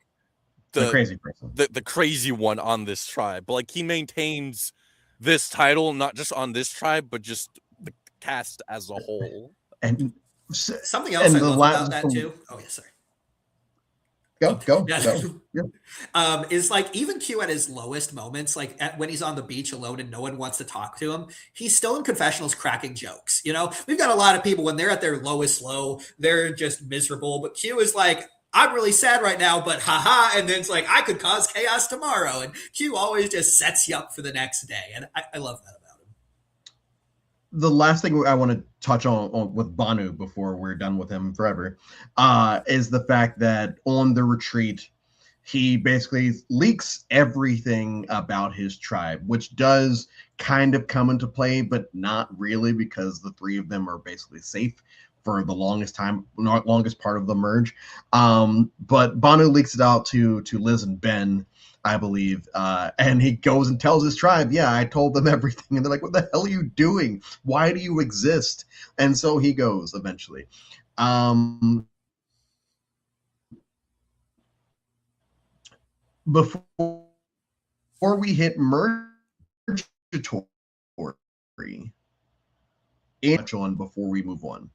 S1: the crazy person,
S3: the crazy one on this tribe. But like he maintains this title not just on this tribe, but just the cast as a whole.
S1: And
S2: something else I love about that too. Oh yeah, sorry.
S1: Go.
S2: Is like even Q at his lowest moments, like when he's on the beach alone and no one wants to talk to him, he's still in confessionals cracking jokes. We've got a lot of people when they're at their lowest low, they're just miserable. But Q is like, I'm really sad right now, but haha. And then it's like, I could cause chaos tomorrow. And Q always just sets you up for the next day. And I love that about him.
S1: The last thing I want to touch on with Banu before we're done with him forever is the fact that on the retreat, he basically leaks everything about his tribe, which does kind of come into play, but not really, because the 3 of them are basically safe for the longest part of the merge. But Banu leaks it out to Liz and Ben, I believe, and he goes and tells his tribe, yeah, I told them everything. And they're like, what the hell are you doing? Why do you exist? And so he goes eventually. Before we hit mergatory, before we move on.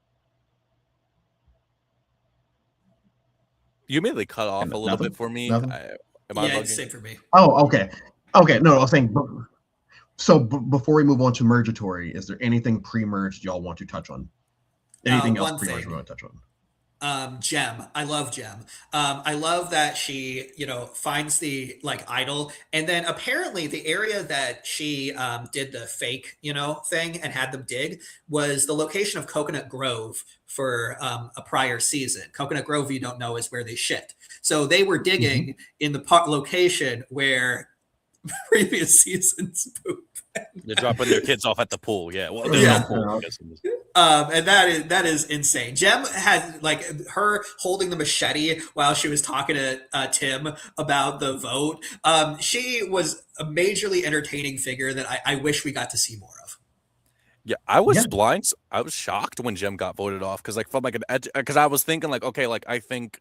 S3: You immediately cut off a little bit for me.
S2: It's same for me.
S1: Oh, okay. No, I was saying, so before we move on to mergatory, is there anything pre-merged y'all want to touch on? Anything else pre-merged you want to touch on?
S2: Gem. I love Gem. I love that she, finds the like idol, and then apparently the area that she did the fake, thing and had them dig was the location of Coconut Grove for a prior season. Coconut Grove, you don't know, is where they shit. So they were digging in the location where previous seasons poop.
S3: They're dropping their kids off at the pool. Yeah, well, there's no pool.
S2: And that is insane. Jem had like her holding the machete while she was talking to Tim about the vote. She was a majorly entertaining figure that I wish we got to see more of.
S3: Yeah, I was blind. I was shocked when Jem got voted off because like from like because I was thinking like, okay, like I think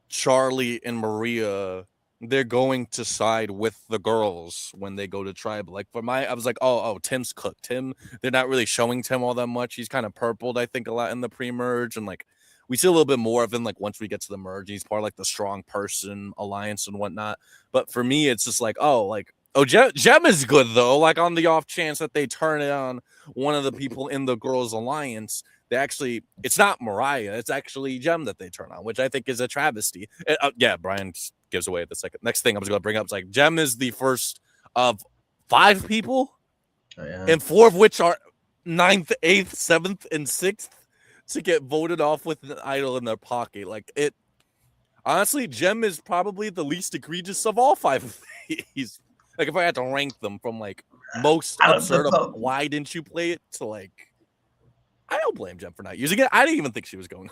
S3: Charlie and Maria, they're going to side with the girls when they go to tribe. Like I was like, oh, Tim's cooked. Tim, they're not really showing Tim all that much. He's kind of purpled, I think, a lot in the pre-merge, and like we see a little bit more of him like once we get to the merge. He's part of like the strong person alliance and whatnot. But for me, it's just like, oh, like Oh, Jem is good though. Like on the off chance that they turn it on one of the people in the girls' alliance, it's not Mariah, it's actually Jem that they turn on, which I think is a travesty. Yeah, Brian gives away the second. Next thing I was going to bring up is like Jem is the first of 5 people, and 4 of which are 9th, 8th, 7th, and 6th to get voted off with an idol in their pocket. Like it. Honestly, Jem is probably the least egregious of all 5 of these. Like if I had to rank them from like most absurd of why didn't you play it to like, I don't blame Jem for not using it. I didn't even think she was going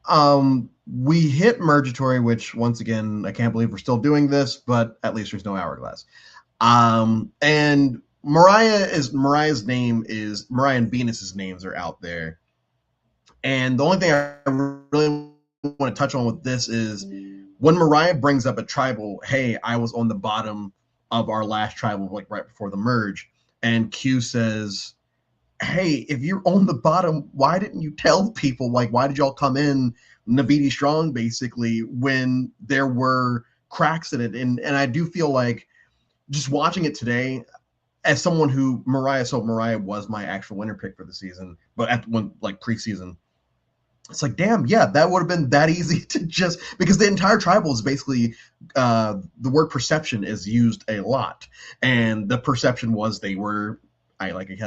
S1: to. We hit Mergatory, which once again I can't believe we're still doing this, but at least there's no hourglass. And Mariah's name is Mariah and Venus's names are out there, and the only thing I really want to touch on with this is when Mariah brings up a tribal, hey, I was on the bottom of our last tribal, like right before the merge, and Q says, hey, if you're on the bottom, why didn't you tell people? Like, why did y'all come in Navidi strong, basically, when there were cracks in it? And I do feel like just watching it today, as someone who Mariah was my actual winner pick for the season, but at one like preseason, it's like, damn, yeah, that would have been that easy to just, because the entire tribal is basically the word perception is used a lot, and the perception was they were, I keep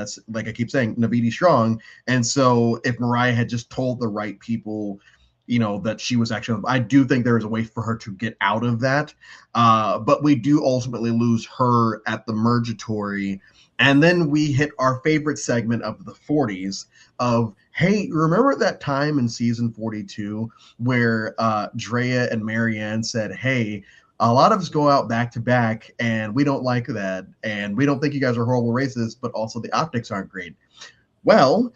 S1: saying, Navidi strong. And so if Mariah had just told the right people, that she was actually, I do think there is a way for her to get out of that. But we do ultimately lose her at the Mergatory. And then we hit our favorite segment of the 40s of, hey, remember that time in season 42 where Drea and Marianne said, hey, a lot of us go out back to back and we don't like that. And we don't think you guys are horrible racists, but also the optics aren't great. Well,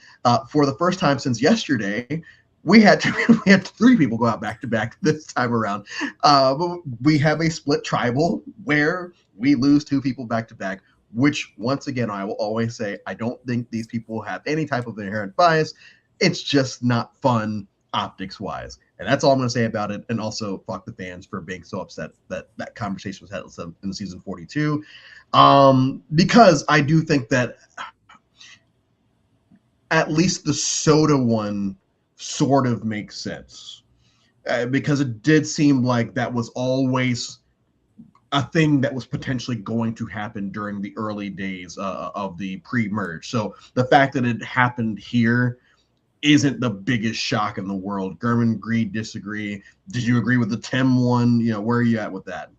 S1: for the first time since yesterday, we had 3 people go out back to back this time around. But we have a split tribal where we lose 2 people back to back, which once again, I will always say, I don't think these people have any type of inherent bias. It's just not fun optics wise. And that's all I'm going to say about it. And also fuck the fans for being so upset that that conversation was held in season 42. Because I do think that at least the soda one sort of makes sense. Because it did seem like that was always a thing that was potentially going to happen during the early days of the pre-merge. So the fact that it happened here isn't the biggest shock in the world. Gurman, agree, disagree? Did you agree with the Tim one? Where are you at with that?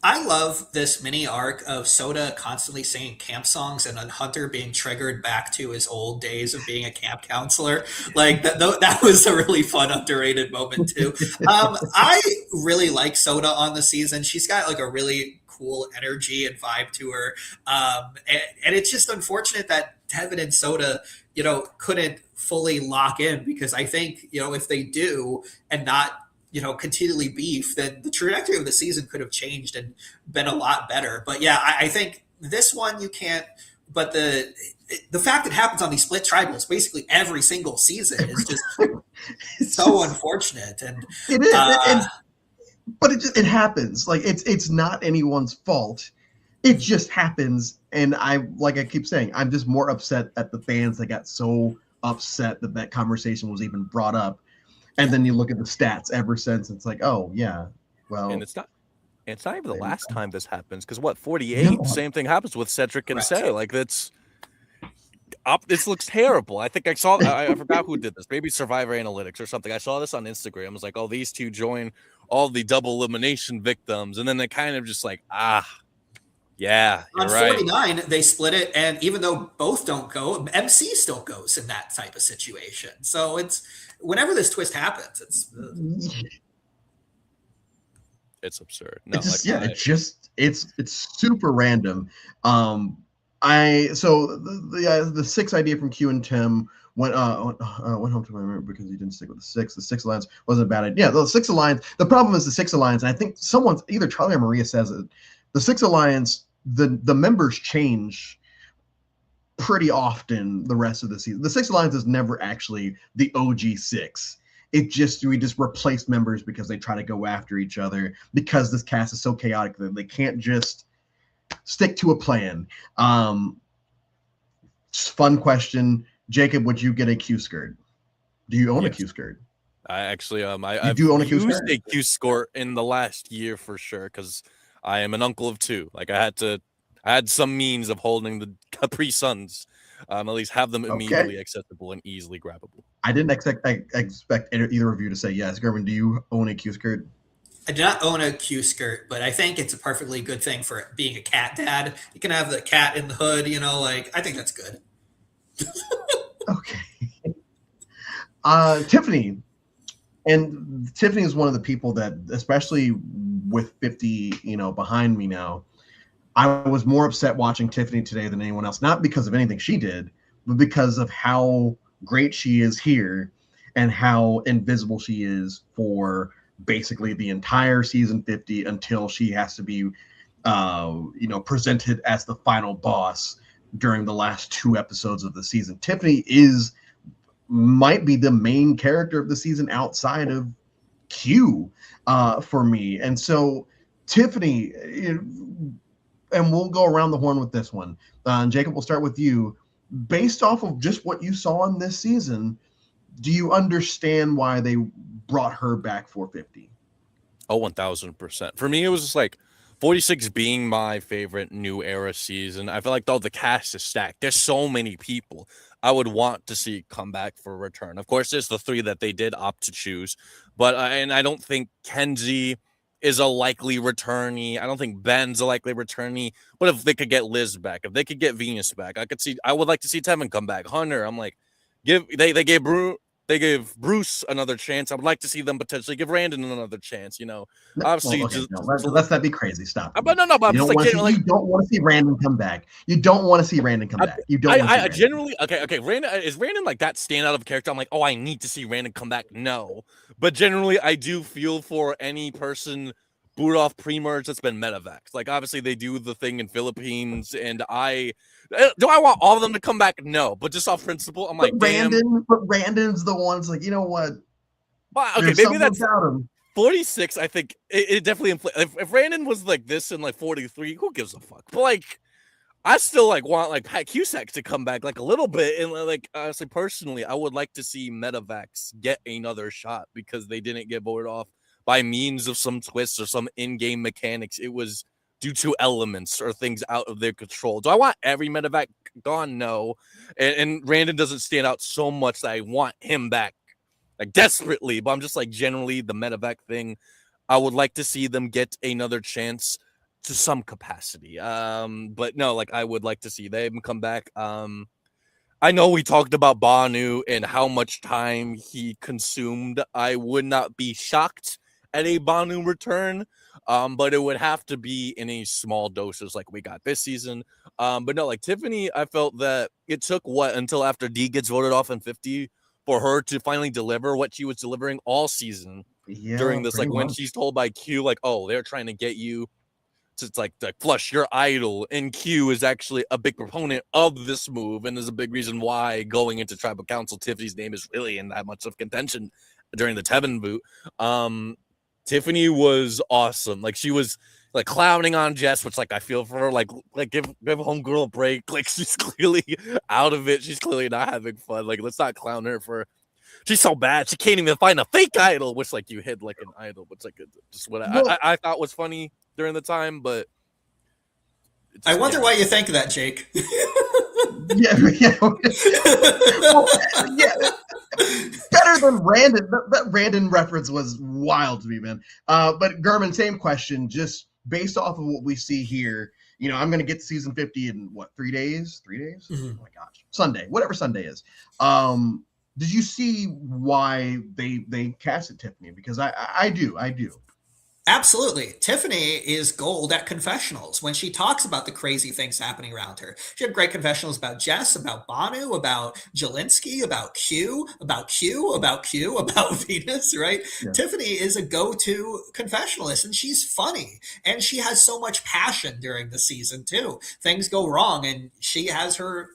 S2: I love this mini arc of Soda constantly singing camp songs and then Hunter being triggered back to his old days of being a camp counselor. Like that was a really fun, underrated moment too. I really like Soda on the season. She's got like a really cool energy and vibe to her. And it's just unfortunate that Tevin and Soda, couldn't fully lock in, because I think, if they do and not continually beef, then the trajectory of the season could have changed and been a lot better. But yeah, I think this one you can't. But the fact it happens on these split tribals basically every single season is just so unfortunate. And
S1: it is, but it happens. Like it's not anyone's fault. It just happens. And I keep saying, I'm just more upset at the fans that got so upset that conversation was even brought up. And then you look at the stats ever since. It's like, oh yeah, well,
S3: and it's not even the last time this happens, because 48, no. Same thing happens with Cedric and Say. Like this looks terrible. I think I saw. I forgot who did this. Maybe Survivor Analytics or something. I saw this on Instagram. I was like, oh, these 2 join all the double elimination victims, and then they kind of just like, yeah,
S2: on
S3: right.
S2: 49, they split it, and even though both don't go, MC still goes in that type of situation. So it's whenever this twist happens,
S3: it's absurd. No,
S1: it's super random. The 6 idea from Q and Tim went home to my room because he didn't stick with the 6. The 6 alliance wasn't a bad idea. Yeah, the 6 alliance. The problem is the 6 alliance, and I think someone's either Charlie or Maria says it. The 6 alliance, the members change pretty often the rest of the season. The 6 alliance is never actually the OG 6. we just replace members because they try to go after each other, because this cast is so chaotic that they can't just stick to a plan. Just fun question. Jacob, would you get a Q skirt? Do you own a Q skirt?
S3: I actually
S1: You do own a Q
S3: used
S1: skirt?
S3: a Q skirt in the last year for sure, because I am an uncle of 2. Like I had some means of holding the Capri Suns, at least have them immediately accessible and easily grabbable.
S1: I didn't expect either of you to say yes. Gervin, do you own a Q skirt?
S2: I do not own a Q skirt, but I think it's a perfectly good thing for being a cat dad. You can have the cat in the hood, you know, like I think that's good.
S1: Okay. Tiffany. And Tiffany is one of the people that, especially with 50, behind me now, I was more upset watching Tiffany today than anyone else, not because of anything she did, but because of how great she is here and how invisible she is for basically the entire season 50 until she has to be, presented as the final boss during the last 2 episodes of the season. Tiffany might be the main character of the season outside of Q for me. And so Tiffany, and we'll go around the horn with this one. Jacob, we'll start with you. Based off of just what you saw in this season, do you understand why they brought her back for 50?
S3: Oh, 1000%. For me, it was just like 46 being my favorite new era season. I feel like though the cast is stacked. There's so many people I would want to see come back for a return. Of course, there's the 3 that they did opt to choose, but and I don't think Kenzie is a likely returnee. I don't think Ben's a likely returnee. But if they could get Liz back, if they could get Venus back, I would like to see Tevin come back. Hunter, I'm like, they gave Bruce another chance. I would like to see them potentially give Randon another chance. Obviously,
S1: let's not be crazy. Stop.
S3: But no. But
S1: you don't want to see Randon come back. You don't want to see Randon come back. You don't.
S3: I generally okay. Randon is like that standout of a character. I'm like, oh, I need to see Randon come back. No, but generally, I do feel for any person boot off pre-merge that's been medevac. Like obviously, they do the thing in Philippines, and do I want all of them to come back? No, but just off principle, I'm like,
S1: Randon's the ones like, you know what?
S3: Well, okay, maybe that's 46. I think it definitely if Randon was like this in like 43, who gives a fuck? But like, I still like want like Pat Cusack to come back like a little bit, and like honestly, personally, I would like to see medevacs get another shot because they didn't get voted off by means of some twists or some in-game mechanics. It was due to elements or things out of their control. Do I want every medevac gone? No. And Randon doesn't stand out so much that I want him back like desperately, but I'm just like generally the medevac thing. I would like to see them get another chance to some capacity. But no, like I would like to see them come back. I know we talked about Banu and how much time he consumed. I would not be shocked at a Banu return, but it would have to be in a small doses like we got this season. But no, like Tiffany, I felt that it took until after D gets voted off in 50 for her to finally deliver what she was delivering all season during this. Like when she's told by Q, like, oh, they're trying to get you to like flush your idol, and Q is actually a big proponent of this move, and there's a big reason why going into tribal council, Tiffany's name is really in that much of contention during the Tevin boot. Tiffany was awesome. Like she was like clowning on Jess, which like I feel for her. Like give homegirl a break. Like she's clearly out of it. She's clearly not having fun. Like let's not clown her for. She's so bad. She can't even find a fake idol, which like you hid like an idol, which like just what I thought was funny during the time. But
S2: I wonder why you think that, Jake.
S1: Better than Randon. That Randon reference was wild to me, man. But German, same question. Just based off of what we see here, I'm going to get to season 50 in what, 3 days? 3 days?
S2: Mm-hmm.
S1: Oh my gosh, Sunday, whatever Sunday is. Did you see why they casted Tiffany? Because I do.
S2: Absolutely. Tiffany is gold at confessionals when she talks about the crazy things happening around her. She had great confessionals about Jess, about Banu, about Jelinski, about Q, about Q, about Q, about Venus, right?
S1: Yeah.
S2: Tiffany is a go to confessionalist and she's funny and she has so much passion during the season too. Things go wrong and she has her,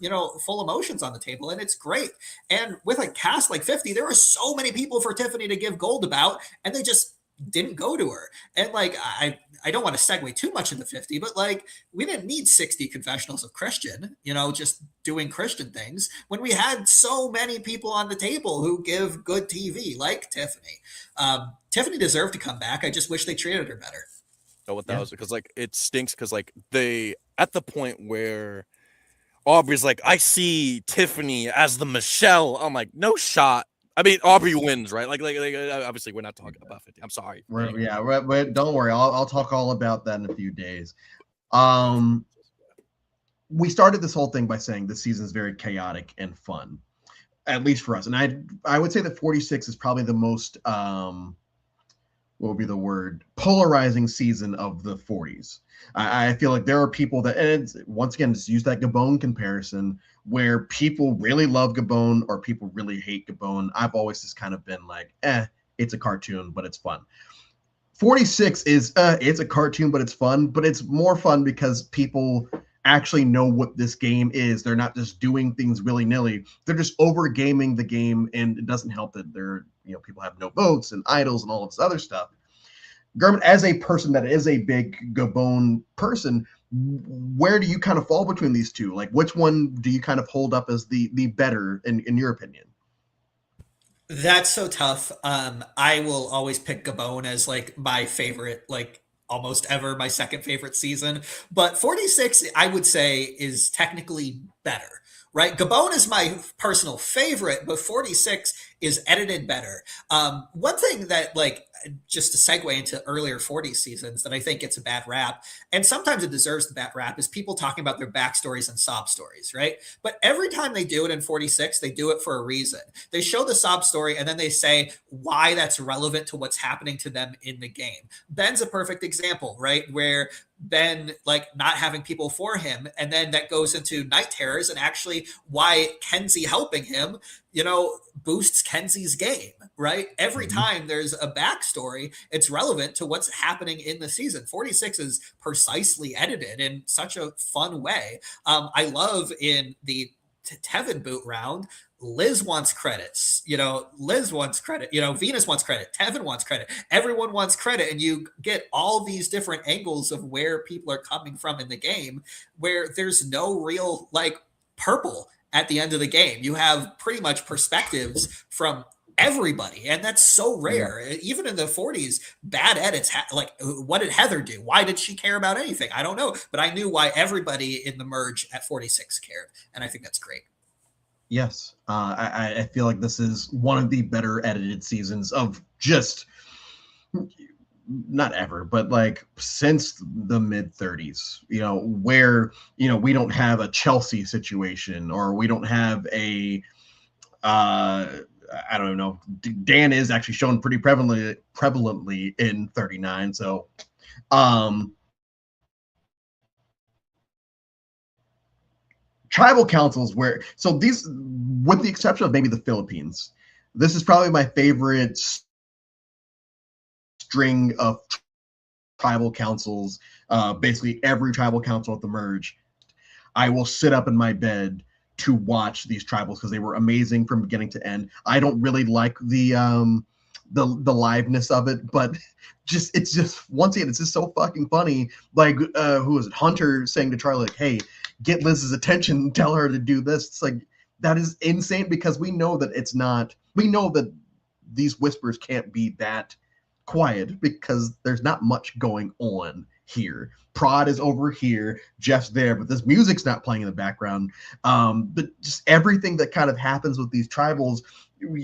S2: full emotions on the table and it's great. And with a cast like 50, there are so many people for Tiffany to give gold about and they just didn't go to her. And like I don't want to segue too much into 50, but like we didn't need 60 confessionals of Christian, just doing Christian things when we had so many people on the table who give good TV, like Tiffany. Tiffany deserved to come back. I just wish they treated her better.
S3: Know what that
S1: Yeah.
S3: was, because like it stinks, because like they at the point where Aubrey's like, I see Tiffany as the Michelle. I'm like, no shot. I mean, Aubrey wins, right? Like obviously, we're not talking about 50. I'm sorry.
S1: But don't worry. I'll talk all about that in a few days. We started this whole thing by saying this season is very chaotic and fun, at least for us. And I would say that 46 is probably the most what would be the word, polarizing season of the 40s. I feel like there are people that, and it's, once again, just use that Gabon comparison, where people really love Gabon or people really hate Gabon. I've always just kind of been like, it's a cartoon, but it's fun. 46 is it's a cartoon, but it's fun, but it's more fun because people actually know what this game is. They're not just doing things willy-nilly. They're just over gaming the game, and it doesn't help that people have no votes and idols and all of this other stuff. Gurman, as a person that is a big Gabon person, where do you kind of fall between these two? Like, which one do you kind of hold up as the better in your opinion?
S2: That's so tough. I will always pick Gabon as like my favorite, like almost ever my second favorite season. But 46, I would say, is technically better, right? Gabon is my personal favorite, but 46 is edited better. One thing that, like, just to segue into earlier 40 seasons that I think gets a bad rap, and sometimes it deserves the bad rap, is people talking about their backstories and sob stories, right? But every time they do it in 46, they do it for a reason. They show the sob story and then they say why that's relevant to what's happening to them in the game. Ben's a perfect example, right? Where Ben, like, not having people for him, and then that goes into night terrors and actually why Kenzie helping him, boosts Kenzie's game, right? Every time there's a backstory, it's relevant to what's happening in the season. 46 is precisely edited in such a fun way. I love in the Tevin boot round, Liz wants credits. Liz wants credit. Venus wants credit. Tevin wants credit. Everyone wants credit. And you get all these different angles of where people are coming from in the game, where there's no real, like, purple at the end of the game. You have pretty much perspectives from everybody, and that's so rare. Yeah. Even in the 40s, bad edits, like, what did Heather do? Why did she care about anything? I don't know, but I knew why everybody in the merge at 46 cared, and I think that's great.
S1: Yes, I feel like this is one of the better edited seasons of just, not ever, but like since the mid 30s, where, we don't have a Chelsea situation, or we don't have a, I don't know, Dan is actually shown pretty prevalently in 39. So, tribal councils these, with the exception of maybe the Philippines, this is probably my favorite string of tribal councils. Basically every tribal council at the merge, I will sit up in my bed to watch these tribals because they were amazing from beginning to end. I don't really like the liveness of it, but it's just, once again, it's just so fucking funny. Like, who was it? Hunter saying to Charlie, like, hey, get Liz's attention, tell her to do this. It's like, that is insane, because we know that these whispers can't be that quiet because there's not much going on here. Prod is over here, Jeff's there, but this music's not playing in the background. But just everything that kind of happens with these tribals,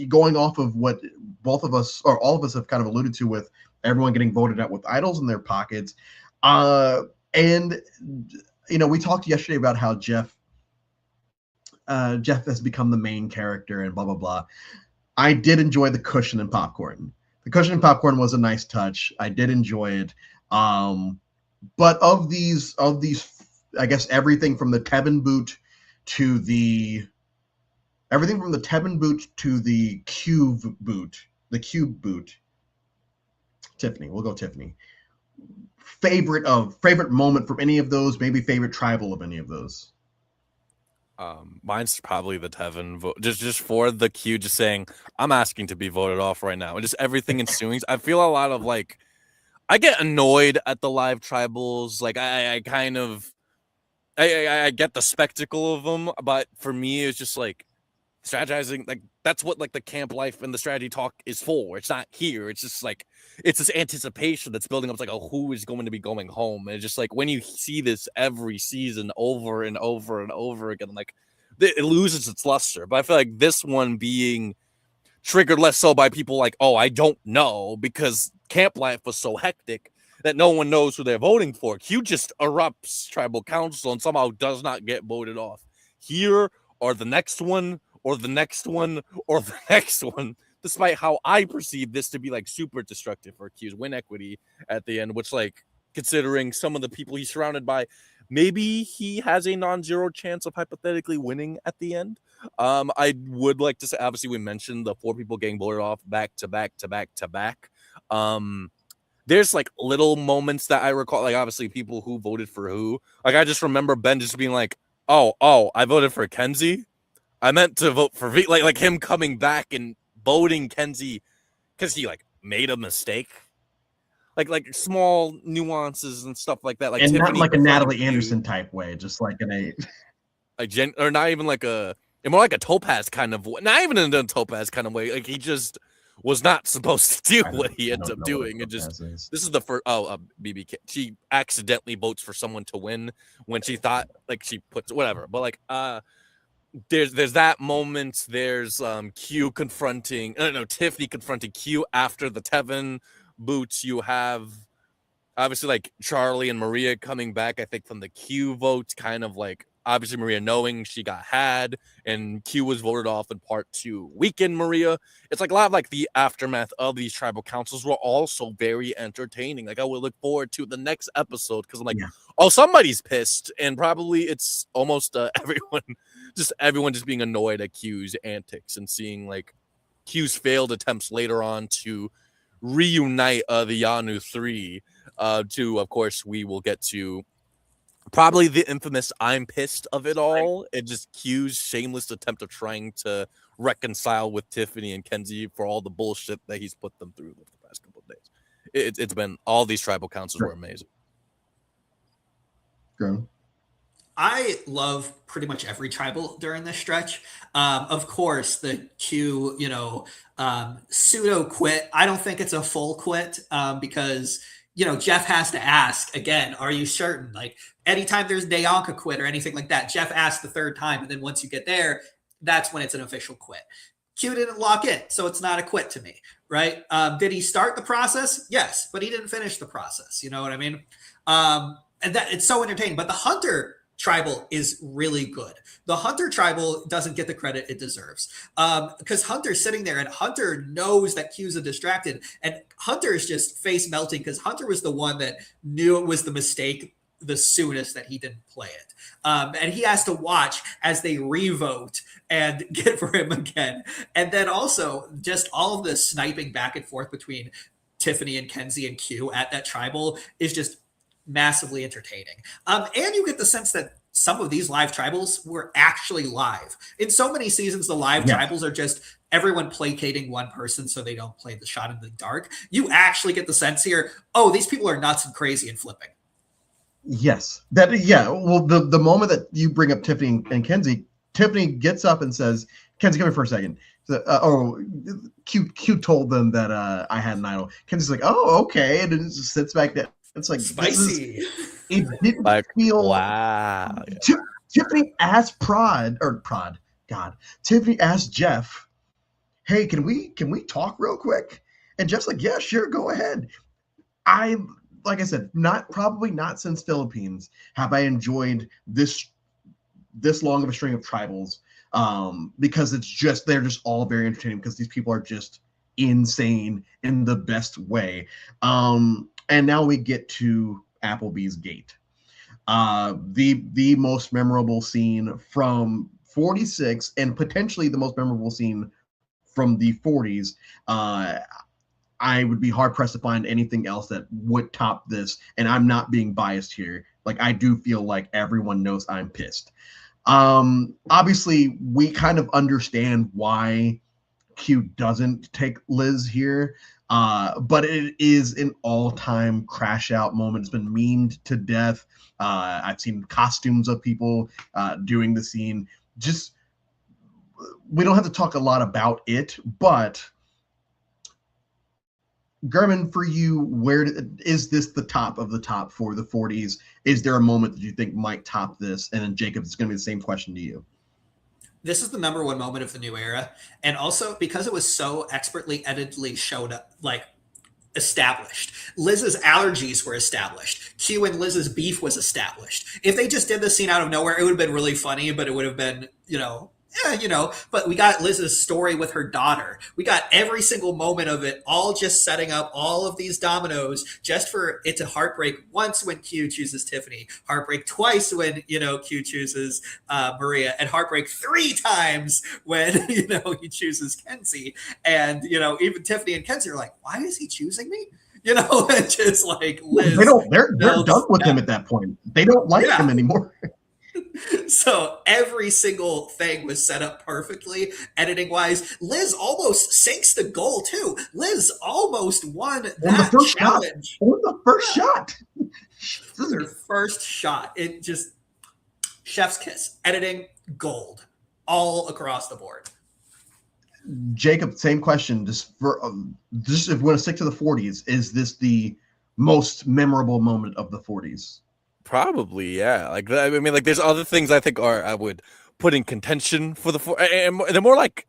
S1: going off of what both of us, or all of us, have kind of alluded to, with everyone getting voted out with idols in their pockets. And we talked yesterday about how Jeff has become the main character and blah blah blah. I did enjoy the cushion and popcorn. The cushion and popcorn was a nice touch. I did enjoy it. But of these, I guess everything from the Tevin boot to the cube boot. Tiffany, we'll go Tiffany. Favorite moment from any of those? Maybe favorite tribal of any of those?
S3: Mine's probably the Tevin vote, just for the Q, just saying I'm asking to be voted off right now, and just everything ensuing. I feel a lot of like, I get annoyed at the live tribals. Like I kind of, I get the spectacle of them, but for me, it's just like strategizing. Like that's what like the camp life and the strategy talk is for. It's not here. It's just like it's this anticipation that's building up. It's like, oh, who is going to be going home? And it's just like when you see this every season over and over and over again, like it loses its luster. But I feel like this one being triggered less so by people like, oh, I don't know, because camp life was so hectic that no one knows who they're voting for. Q just erupts tribal council and somehow does not get voted off. Here or the next one or the next one or the next one, despite how I perceive this to be like super destructive for Q's win equity at the end, which, like, considering some of the people he's surrounded by, maybe he has a non-zero chance of hypothetically winning at the end. I would like to say, obviously, we mentioned the 4 people getting voted off back to back to back to back. There's like little moments that I recall, like obviously people who voted for who. Like I just remember Ben just being like, "Oh, I voted for Kenzie. I meant to vote for V." Like him coming back and voting Kenzie because he like made a mistake. Like small nuances and stuff like that. Like
S1: and
S3: Tiffany
S1: not like a Natalie Anderson type way, just like
S3: or not even like more like a Topaz kind of, not even in a Topaz kind of way. Like he just was not supposed to do what he ends up doing. It just, this is the first, BBK. She accidentally votes for someone to win when she thought like she puts whatever. But like, there's that moment. There's Q confronting, Tiffany confronting Q after the Tevin boots. You have obviously like Charlie and Maria coming back, I think, from the Q vote, kind of like obviously Maria knowing she got had and Q was voted off in part to weaken Maria. It's like a lot of like the aftermath of these tribal councils were also very entertaining. Like I would look forward to the next episode because I'm like, oh, somebody's pissed, and probably it's almost everyone just being annoyed at Q's antics and seeing like Q's failed attempts later on to reunite the Yanu 3 to, of course, we will get to probably the infamous I'm pissed of it all. It just Q's shameless attempt of trying to reconcile with Tiffany and Kenzie for all the bullshit that he's put them through the past couple of days. It's been, all these tribal councils were amazing.
S1: Go.
S2: I love pretty much every tribal during this stretch. Of course, the Q, pseudo quit. I don't think it's a full quit because, Jeff has to ask again, are you certain? Like anytime there's Dayanka quit or anything like that, Jeff asks the third time. And then once you get there, that's when it's an official quit. Q didn't lock in, so it's not a quit to me, right? Did he start the process? Yes, but he didn't finish the process. You know what I mean? And that it's so entertaining. But the Hunter tribal is really good. The Hunter tribal doesn't get the credit it deserves because Hunter's sitting there and Hunter knows that Q's a distracted, and Hunter is just face melting because Hunter was the one that knew it was the mistake the soonest that he didn't play it. And he has to watch as they revote and get for him again. And then also just all of the sniping back and forth between Tiffany and Kenzie and Q at that tribal is just massively entertaining. And you get the sense that some of these live tribals were actually live. In so many seasons, the live tribals are just everyone placating one person so they don't play the shot in the dark. You actually get the sense here, oh, these people are nuts and crazy and flipping.
S1: Yes. Well, the moment that you bring up Tiffany and Kenzie, Tiffany gets up and says, Kenzie, come here for a second. So, Q told them that I had an idol. Kenzie's like, oh, okay. And then just sits back there. It's like
S2: spicy.
S1: It didn't feel
S3: wow.
S1: Tiffany asked Tiffany asked Jeff, hey, can we talk real quick? And Jeff's like, yeah, sure, go ahead. Like I said, probably not since Philippines have I enjoyed this long of a string of tribals, because they're just all very entertaining because these people are just insane in the best way. And now we get to Applebee's Gate. The most memorable scene from 46 and potentially the most memorable scene from the 40s. I would be hard pressed to find anything else that would top this. And I'm not being biased here. Like, I do feel like everyone knows I'm pissed. Obviously, we kind of understand why Q doesn't take Liz here. But it is an all-time crash out moment. It's been memed to death. I've seen costumes of people doing the scene. Just, we don't have to talk a lot about it, but German, for you, where is this the top of the top for the 40s? Is there a moment that you think might top this? And then Jacob, it's going to be the same question to you.
S2: This is the number one moment of the new era. And also because it was so expertly editedly showed up, like, established. Liz's allergies were established. Q and Liz's beef was established. If they just did the scene out of nowhere, it would have been really funny, but it would have been, but we got Liz's story with her daughter. We got every single moment of it, all just setting up all of these dominoes just for it to heartbreak once when Q chooses Tiffany, heartbreak twice when, Q chooses Maria, and heartbreak 3 times when, he chooses Kenzie. And, even Tiffany and Kenzie are like, why is he choosing me? It's just like Liz.
S1: They're done with him at that point. They don't like him anymore.
S2: So every single thing was set up perfectly, editing wise. Liz almost sinks the goal too. Liz almost won that challenge.
S1: On the first shot.
S2: This is her first shot. It just, chef's kiss. Editing, gold. All across the board.
S1: Jacob, same question. Just if we want to stick to the 40s, is this the most memorable moment of the 40s?
S3: Probably, yeah. Like, I mean, like, there's other things I think I would put in contention for and they're more like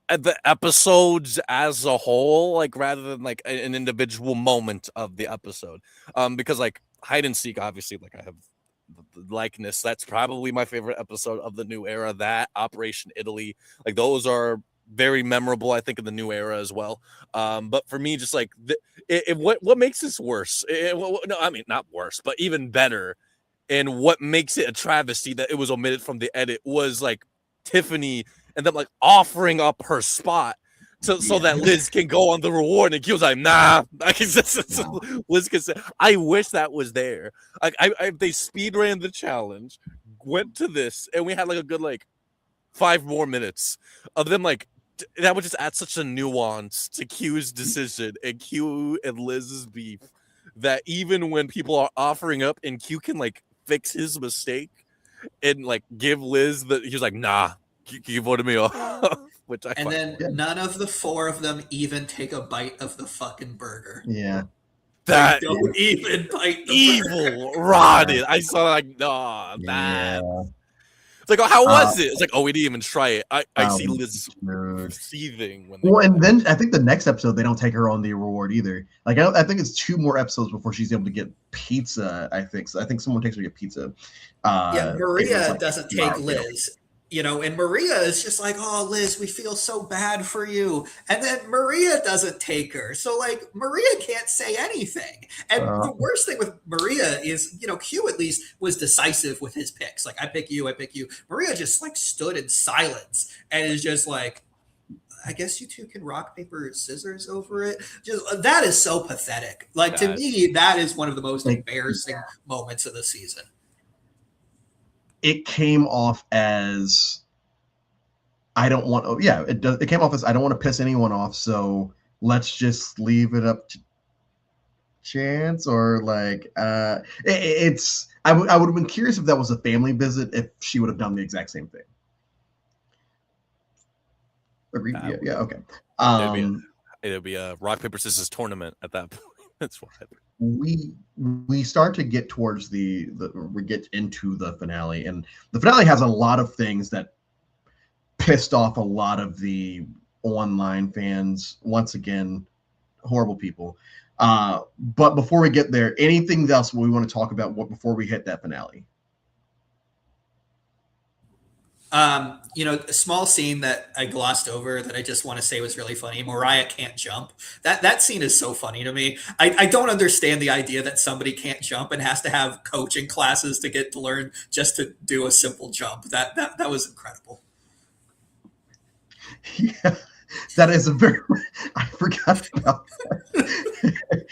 S3: the episodes as a whole, like, rather than like an individual moment of the episode. Because like hide and seek, obviously, like, I have the likeness. That's probably my favorite episode of the new era. That Operation Italy, like, those are very memorable, I think, in the new era as well. But for me, just like what makes this worse? No, I mean, not worse, but even better. And what makes it a travesty that it was omitted from the edit was like Tiffany and them like offering up her spot so that Liz can go on the reward. And Q's like, nah. Liz can say, I wish that was there. Like, they speed ran the challenge, went to this, and we had like a good like 5 more minutes of them like. That would just add such a nuance to Q's decision and Q and Liz's beef that even when people are offering up and Q can like fix his mistake and like give Liz he was like, nah, you voted me off. Which I
S2: and then none of the 4 of them even take a bite of the fucking burger.
S1: Yeah.
S3: That
S2: don't even bite the
S3: evil rotted. I saw like, nah, that. It's like, oh, how was it? It's like, oh, we didn't even try it. I see Liz seething.
S1: And then I think the next episode, they don't take her on the reward either. Like, I think it's 2 more episodes before she's able to get pizza, I think. So I think someone takes her to get pizza.
S2: Maria doesn't take Liz. And Maria is just like, oh, Liz, we feel so bad for you. And then Maria doesn't take her. So, like, Maria can't say anything. And the worst thing with Maria is, Q at least was decisive with his picks. Like, I pick you, I pick you. Maria just, like, stood in silence and is just like, I guess you 2 can rock, paper, scissors over it. Just that is so pathetic. Like, to me, that is one of the most embarrassing moments of the season.
S1: It came off as I don't want. Oh, yeah, it came off as I don't want to piss anyone off, so let's just leave it up to chance, or like it's. I would have been curious if that was a family visit, if she would have done the exact same thing. Agreed. Yeah. Okay.
S3: It'd be a rock paper scissors tournament at that point. That's what
S1: we start to get towards we get into the finale, and the finale has a lot of things that pissed off a lot of the online fans. Once again, horrible people. But before we get there, anything else we want to talk about before we hit that finale?
S2: A small scene that I glossed over that I just want to say was really funny. Mariah can't jump. That scene is so funny to me. I don't understand the idea that somebody can't jump and has to have coaching classes to get to learn just to do a simple jump. That was incredible.
S1: Yeah, that is a very. I forgot about that.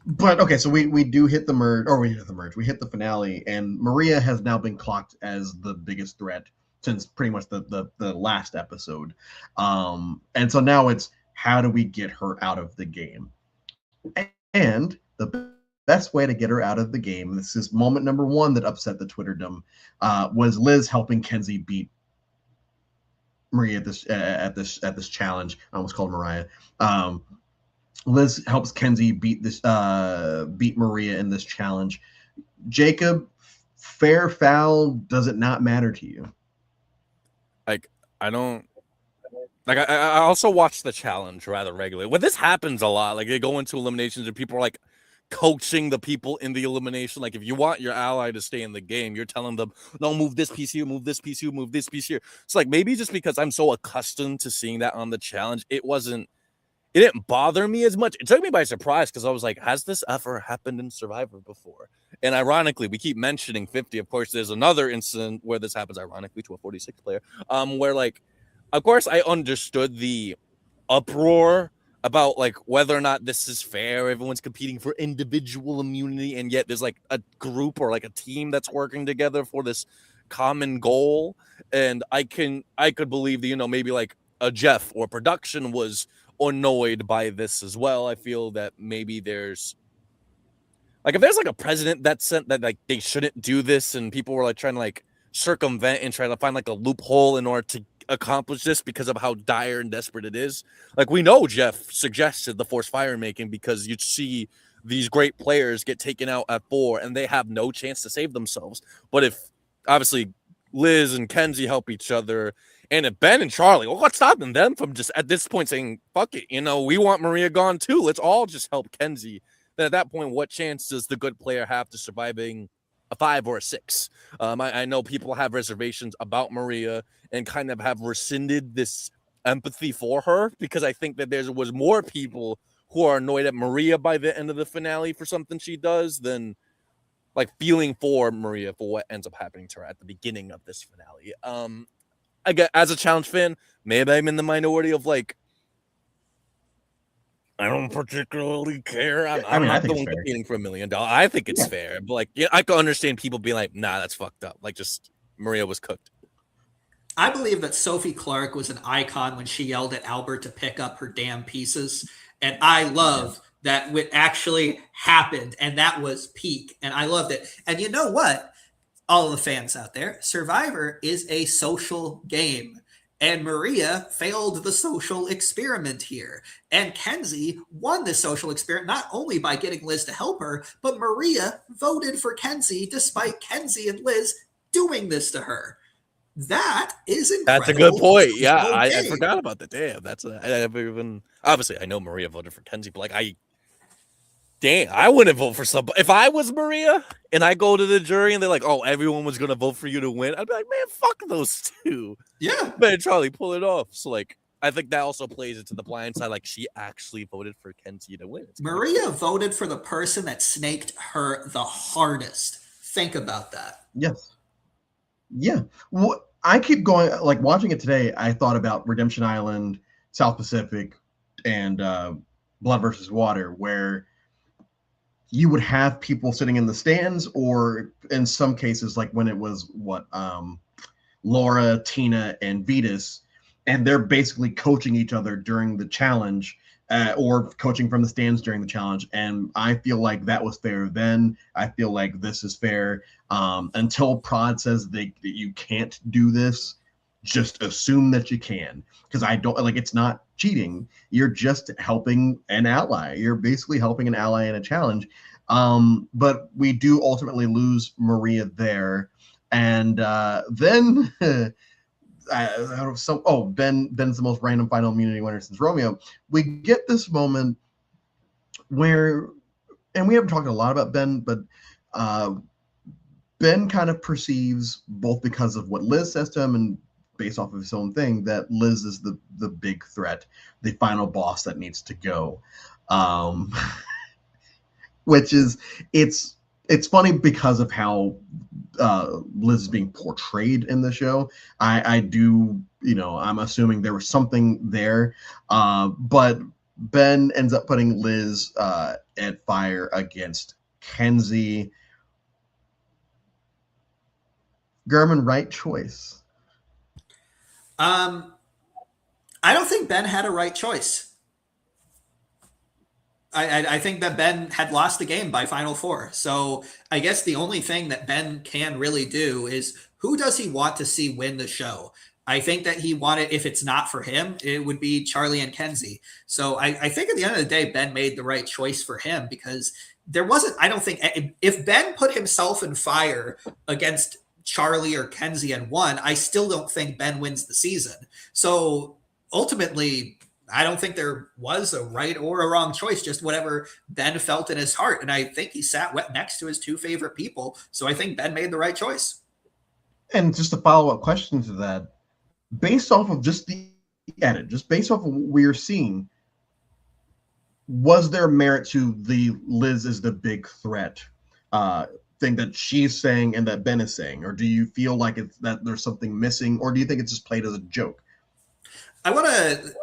S1: But okay, so we do hit the merge, or we hit the merge. We hit the finale, and Maria has now been clocked as the biggest threat since pretty much the last episode. And so now it's how do we get her out of the game? And the best way to get her out of the game, this is moment number one that upset the Twitterdom, was Liz helping Kenzie beat Maria at this challenge. I almost called Mariah. Liz helps Kenzie beat Maria in this challenge. Jacob, fair, foul, does it not matter to you?
S3: Like, I don't. Like, I also watch the challenge rather regularly. When this happens a lot, like they go into eliminations and people are like coaching the people in the elimination. Like, if you want your ally to stay in the game, you're telling them, no, move this piece here, move this piece here, move this piece here. It's like, maybe just because I'm so accustomed to seeing that on the challenge, it didn't bother me as much. It took me by surprise because I was like, has this ever happened in Survivor before? And ironically, we keep mentioning 50. Of course, there's another incident where this happens, ironically, to a 46 player, where, like, of course, I understood the uproar about, like, whether or not this is fair. Everyone's competing for individual immunity, and yet there's, like, a group or, like, a team that's working together for this common goal. And I could believe that, maybe, like, a Jeff or production was annoyed by this as well. I feel that maybe there's, like, if there's, like, a president that sent that, like, they shouldn't do this, and people were, like, trying to, like, circumvent and try to find, like, a loophole in order to accomplish this because of how dire and desperate it is. Like, we know Jeff suggested the forced fire making because you'd see these great players get taken out at 4 and they have no chance to save themselves. But if obviously Liz and Kenzie help each other, and if Ben and Charlie, well, what's stopping them from just at this point saying, fuck it, we want Maria gone too, let's all just help Kenzie. Then at that point, what chance does the good player have to surviving a 5 or a 6? I know people have reservations about Maria and kind of have rescinded this empathy for her because I think that there was more people who are annoyed at Maria by the end of the finale for something she does than, like, feeling for Maria for what ends up happening to her at the beginning of this finale. I get, as a challenge fan, maybe I'm in the minority of, like, I don't particularly care. I'm not the one competing for $1 million. I think it's fair, but, like, I can understand people being like, nah, that's fucked up. Like, just Maria was cooked.
S2: I believe that Sophie Clark was an icon when she yelled at Albert to pick up her damn pieces. And I love that it actually happened. And that was peak. And I loved it. And you know what? All of the fans out there, Survivor is a social game. And Maria failed the social experiment here. And Kenzie won the social experiment, not only by getting Liz to help her, but Maria voted for Kenzie despite Kenzie and Liz doing this to her. That is incredible.
S3: That's a good point. Yeah, I forgot about that. Damn, obviously I know Maria voted for Kenzie, but, like, I wouldn't vote for somebody. If I was Maria and I go to the jury and they're like, oh, everyone was going to vote for you to win, I'd be like, man, fuck those two.
S2: Yeah.
S3: Man, Charlie, pull it off. So, like, I think that also plays into the blind side. Like, she actually voted for Kenzie to win.
S2: Maria voted for the person that snaked her the hardest. Think about that.
S1: Yes. Yeah. Well, I keep going, like, watching it today, I thought about Redemption Island, South Pacific, and Blood versus Water, where you would have people sitting in the stands, or in some cases, like when it was Laura, Tina, and Vetus, and they're basically coaching each other during the challenge, or coaching from the stands during the challenge. And I feel like that was fair then. I feel like this is fair. Until Prod says that you can't do this, just assume that you can. Because I don't, like, it's not cheating. You're just helping an ally. You're basically helping an ally in a challenge. But we do ultimately lose Maria there. And then Ben's the most random final immunity winner since Romeo. We get this moment where, and we haven't talked a lot about Ben, but Ben kind of perceives, both because of what Liz says to him and based off of his own thing, that Liz is the big threat, the final boss that needs to go. Um, which is it's funny because of how Liz is being portrayed in the show. I do, I'm assuming there was something there, but Ben ends up putting Liz at fire against Kenzie. German, right choice.
S2: I don't think Ben had a right choice. I think that Ben had lost the game by Final Four. So I guess the only thing that Ben can really do is, who does he want to see win the show? I think that he wanted, if it's not for him, it would be Charlie and Kenzie. So I think at the end of the day, Ben made the right choice for him, because there wasn't, I don't think, if Ben put himself in fire against Charlie or Kenzie and won, I still don't think Ben wins the season. So ultimately, I don't think there was a right or a wrong choice, just whatever Ben felt in his heart. And I think he sat next to his two favorite people. So I think Ben made the right choice.
S1: And just a follow-up question to that, based off of just the edit, just based off of what we're seeing, was there merit to the Liz is the big threat thing that she's saying and that Ben is saying? Or do you feel like it's that there's something missing? Or do you think it's just played as a joke?
S2: I want to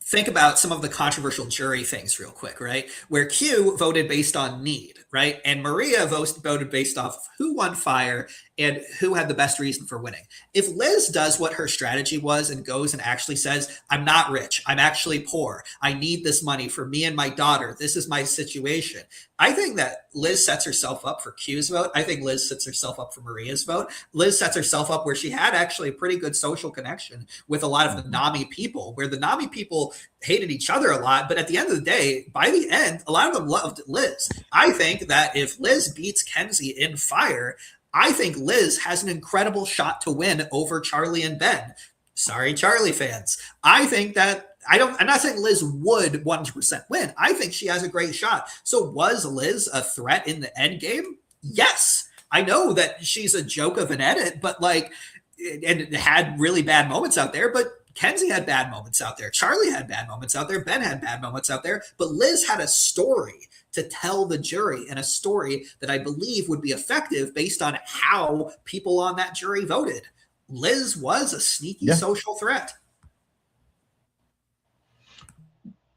S2: think about some of the controversial jury things real quick, right? Where Q voted based on need, right? And Maria voted based off who won fire and who had the best reason for winning. If Liz does what her strategy was and goes and actually says, I'm not rich, I'm actually poor, I need this money for me and my daughter, this is my situation, I think that Liz sets herself up for Q's vote. I think Liz sets herself up for Maria's vote. Liz sets herself up where she had actually a pretty good social connection with a lot of the NAMI people, where the NAMI people hated each other a lot. But at the end of the day, by the end, a lot of them loved Liz. I think that if Liz beats Kenzie in fire, I think Liz has an incredible shot to win over Charlie and Ben. Sorry, Charlie fans. I think that I'm not saying Liz would 100% win. I think she has a great shot. So was Liz a threat in the end game? Yes. I know that she's a joke of an edit, but and had really bad moments out there, but Kenzie had bad moments out there. Charlie had bad moments out there. Ben had bad moments out there, but Liz had a story to tell the jury, and a story that I believe would be effective based on how people on that jury voted. Liz was a sneaky social threat.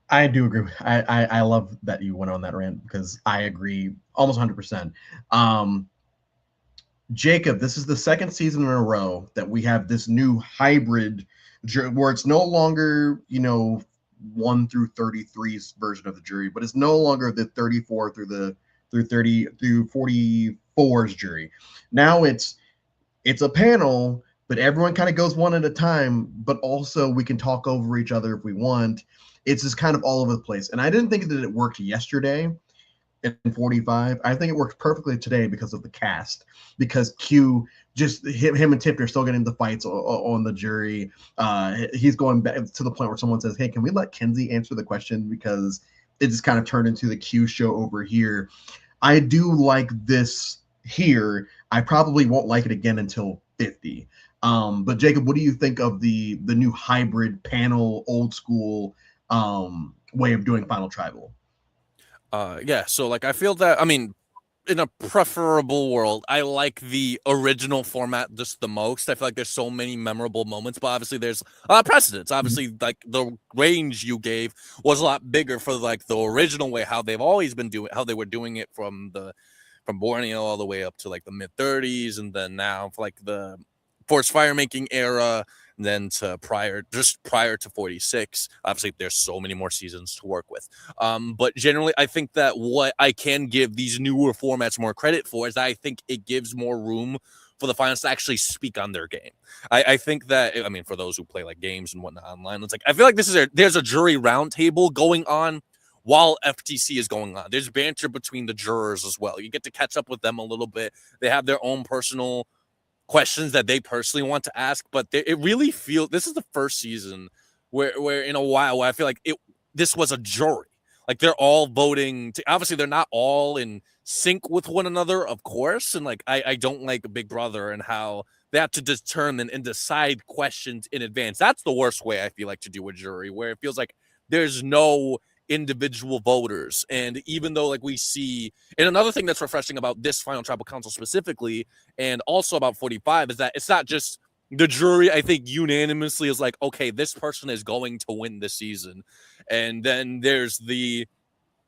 S1: I do agree. I love that you went on that rant, because I agree almost 100%. Jacob, this is the second season in a row that we have this new hybrid where it's no longer, 1 through 33's version of the jury, but it's no longer the 34 through 44's jury. Now it's a panel, but everyone kind of goes one at a time, but also we can talk over each other if we want. It's just kind of all over the place. And I didn't think that it worked yesterday in 45. I think it works perfectly today because of the cast, because Q, just him and Tipton are still getting the fights on the jury. He's going back to the point where someone says, hey, can we let Kenzie answer the question, because it just kind of turned into the Q show over here. I do like this here. I probably won't like it again until 50. But Jacob, what do you think of the new hybrid panel, old school way of doing Final Tribal?
S3: So I feel that, in a preferable world, I like the original format just the most. I feel like there's so many memorable moments, but obviously there's precedents. Obviously, the range you gave was a lot bigger for the original way, how they've always been doing, how they were doing it from Borneo all the way up to the mid 30s, and then now for the forced fire making era, and then to prior to 46. Obviously, there's so many more seasons to work with. But generally, I think that what I can give these newer formats more credit for is that I think it gives more room for the finalists to actually speak on their game. I think that, for those who play games and whatnot online, it's I feel like there's a jury roundtable going on while FTC is going on. There's banter between the jurors as well. You get to catch up with them a little bit. They have their own personal questions that they personally want to ask, but it really feels, this is the first season where in a while where I feel like this was a jury. Like they're all voting. Obviously, they're not all in sync with one another, of course. And like I don't like Big Brother and how they have to determine and decide questions in advance. That's the worst way I feel like to do a jury, where it feels like there's no individual voters. And even though like we see, and another thing that's refreshing about this final tribal council specifically, and also about 45, is that it's not just the jury, I think, unanimously is like, okay, this person is going to win this season. And then there's the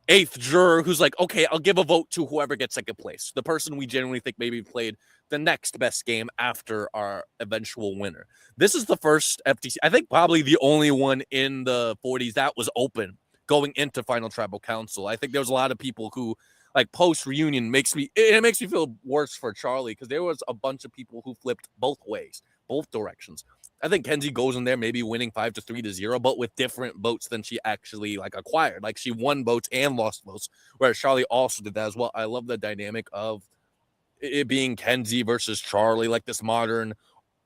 S3: eighth juror who's like, okay, I'll give a vote to whoever gets second place, the person we genuinely think maybe played the next best game after our eventual winner. This is the first FTC, I think probably the only one in the 40s that was open going into final tribal council. I think there was a lot of people who like post reunion makes me feel worse for Charlie, because there was a bunch of people who flipped both ways, both directions. I think Kenzie goes in there maybe winning 5-3-0, but with different votes than she actually like acquired. Like she won votes and lost votes, whereas Charlie also did that as well. I love the dynamic of it being Kenzie versus Charlie, like this modern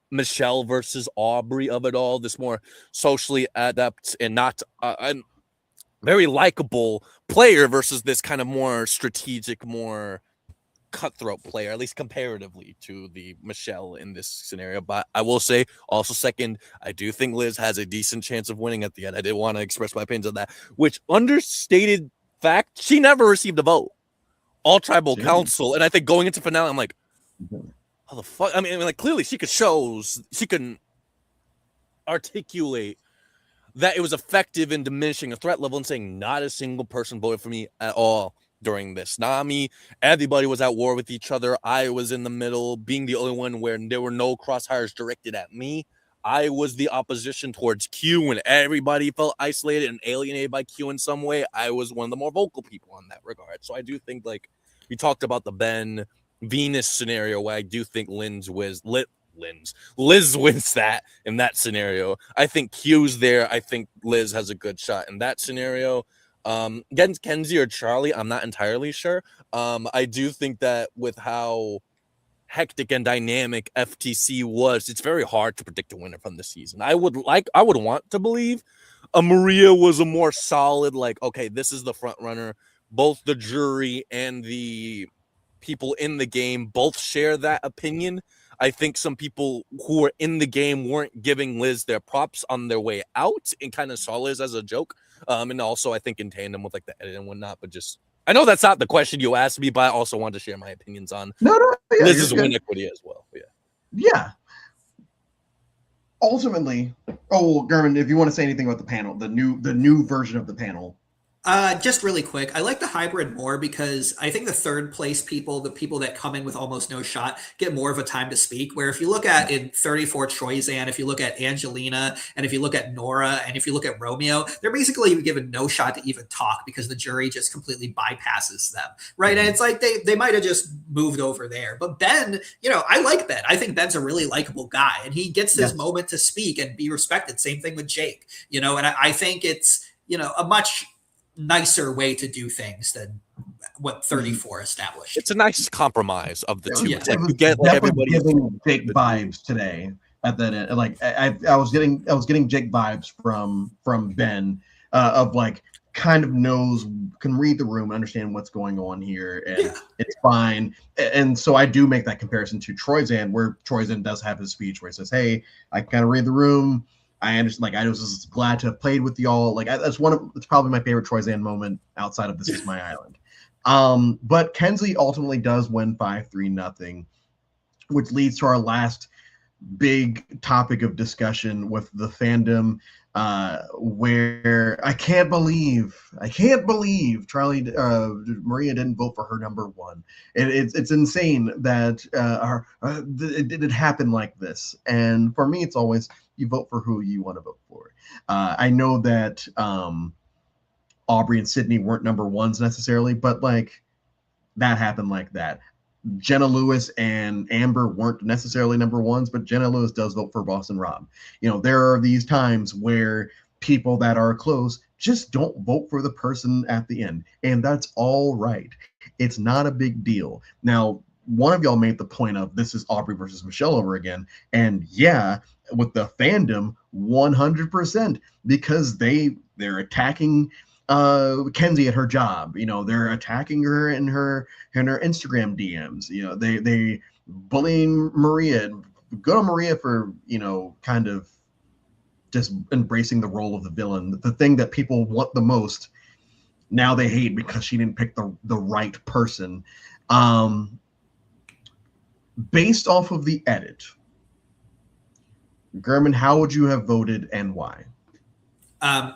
S3: Michelle versus Aubrey of it all, this more socially adept and not and very likable player versus this kind of more strategic, more cutthroat player, at least comparatively to the Michelle in this scenario. But I will say also second, I do think Liz has a decent chance of winning at the end. I did want to express my opinions on that, which understated fact, she never received a vote. All tribal council. And I think going into finale, I'm like, how the fuck? I mean, like clearly she can articulate that it was effective in diminishing a threat level and saying not a single person voted for me at all during this. Nami, everybody was at war with each other. I was in the middle, being the only one where there were no crosshairs directed at me. I was the opposition towards Q when everybody felt isolated and alienated by Q in some way. I was one of the more vocal people in that regard. So I do think, like, we talked about the Ben Venus scenario where I do think Liz wins that in that scenario. I think Q's there. I think Liz has a good shot in that scenario. Against Kenzie or Charlie, I'm not entirely sure. I do think that with how hectic and dynamic FTC was, it's very hard to predict a winner from the season. I would want to believe Maria was a more solid, like, okay, this is the front runner. Both the jury and the people in the game both share that opinion. I think some people who were in the game weren't giving Liz their props on their way out and kind of saw Liz as a joke. And also I think in tandem with like the edit and whatnot, but just, I know that's not the question you asked me, but I also wanted to share my opinions on Liz's win equity as well.
S1: Yeah. Ultimately, Garmin, if you want to say anything about the panel, the new version of the panel.
S2: Just really quick, I like the hybrid more because I think the third place people, the people that come in with almost no shot, get more of a time to speak. Where if you look at in 34 Troyzan, if you look at Angelina, and if you look at Nora, and if you look at Romeo, they're basically given no shot to even talk because the jury just completely bypasses them, right? And it's like they might have just moved over there. But Ben, I like Ben. I think Ben's a really likable guy, and he gets his moment to speak and be respected. Same thing with Jake, and I think it's a much nicer way to do things than what 34 established.
S3: It's a nice compromise of the two.
S1: Yeah,
S3: it's like you get like everybody
S1: giving Jake vibes today at that end. Like I was getting Jake vibes from Ben of like kind of can read the room, understand what's going on here, and it's fine. And so I do make that comparison to Troyzan, where Troyzan does have his speech where he says, "Hey, I kind of read the room. I understand. Like I was just glad to have played with y'all. Like it's probably my favorite Troyzan moment outside of This Is My Island." But Kenzie ultimately does win 5-3-0, which leads to our last big topic of discussion with the fandom, where I can't believe Charlie Maria didn't vote for her number one. It's insane that it happened like this. And for me, it's always, you vote for who you want to vote for. I know that Aubrey and Sydney weren't number ones necessarily, but like that happened like that. Jenna Lewis and Amber weren't necessarily number ones, but Jenna Lewis does vote for Boston Rob. There are these times where people that are close just don't vote for the person at the end, and that's all right. It's not a big deal. Now, one of y'all made the point of this is Aubrey versus Michelle over again, and yeah, with the fandom, 100%, because they're attacking Kenzie at her job. You know, they're attacking her in her Instagram DMs. You know, they bullying Maria. Good on Maria for, you know, kind of just embracing the role of the villain, the thing that people want the most. Now they hate because she didn't pick the right person. Based off of the edit, German, how would you have voted and why?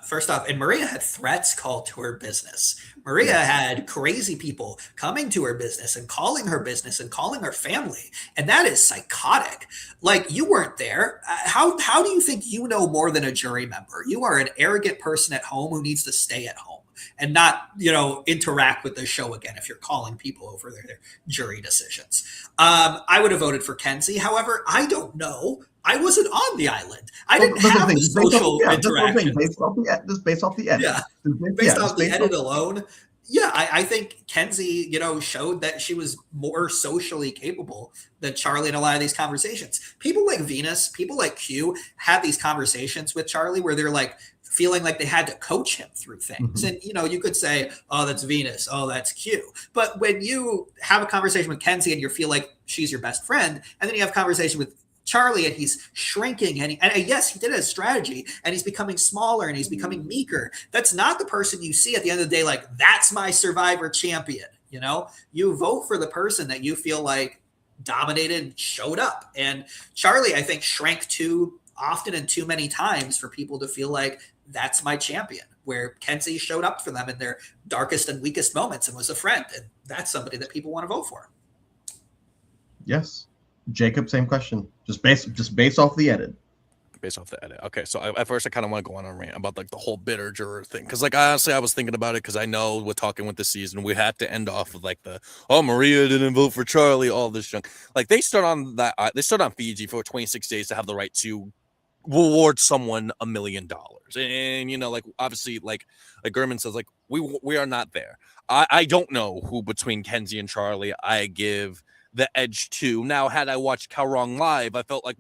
S2: First off, and Maria had threats called to her business. Maria had crazy people coming to her business and calling her business and calling her family. And that is psychotic. Like, you weren't there. How do you think you know more than a jury member? You are an arrogant person at home who needs to stay at home and not, you know, interact with the show again if you're calling people over their jury decisions. I would have voted for Kenzie. However, I don't know. I wasn't on the island. I didn't have the social interaction.
S1: Based off the edit.
S2: Yeah. Based off the edit alone. Yeah, I think Kenzie, you know, showed that she was more socially capable than Charlie in a lot of these conversations. People like Venus, people like Q had these conversations with Charlie where they're like feeling like they had to coach him through things. And, you know, you could say, oh, that's Venus. Oh, that's Q. But when you have a conversation with Kenzie and you feel like she's your best friend, and then you have a conversation with Charlie and he's shrinking and yes, he did it as strategy and he's becoming smaller and he's becoming meeker. That's not the person you see at the end of the day. Like, that's my survivor champion. You know, you vote for the person that you feel like dominated, showed up. And Charlie, I think, shrank too often and too many times for people to feel like that's my champion, where Kenzie showed up for them in their darkest and weakest moments and was a friend. And that's somebody that people want to vote for.
S1: Yes. Jacob, same question. Just based off the edit.
S3: Based off the edit. Okay, so at first I kind of want to go on a rant about like the whole bitter juror thing, because like honestly I was thinking about it because I know we're talking with the season we had to end off with like the Maria didn't vote for Charlie, all this junk. Like they start on Fiji for 26 days to have the right to reward someone $1 million, and you know, like obviously like Gurman says, like we are not there. I don't know who between Kenzie and Charlie I give the edge to. Now, had I watched Kaorong live, I felt like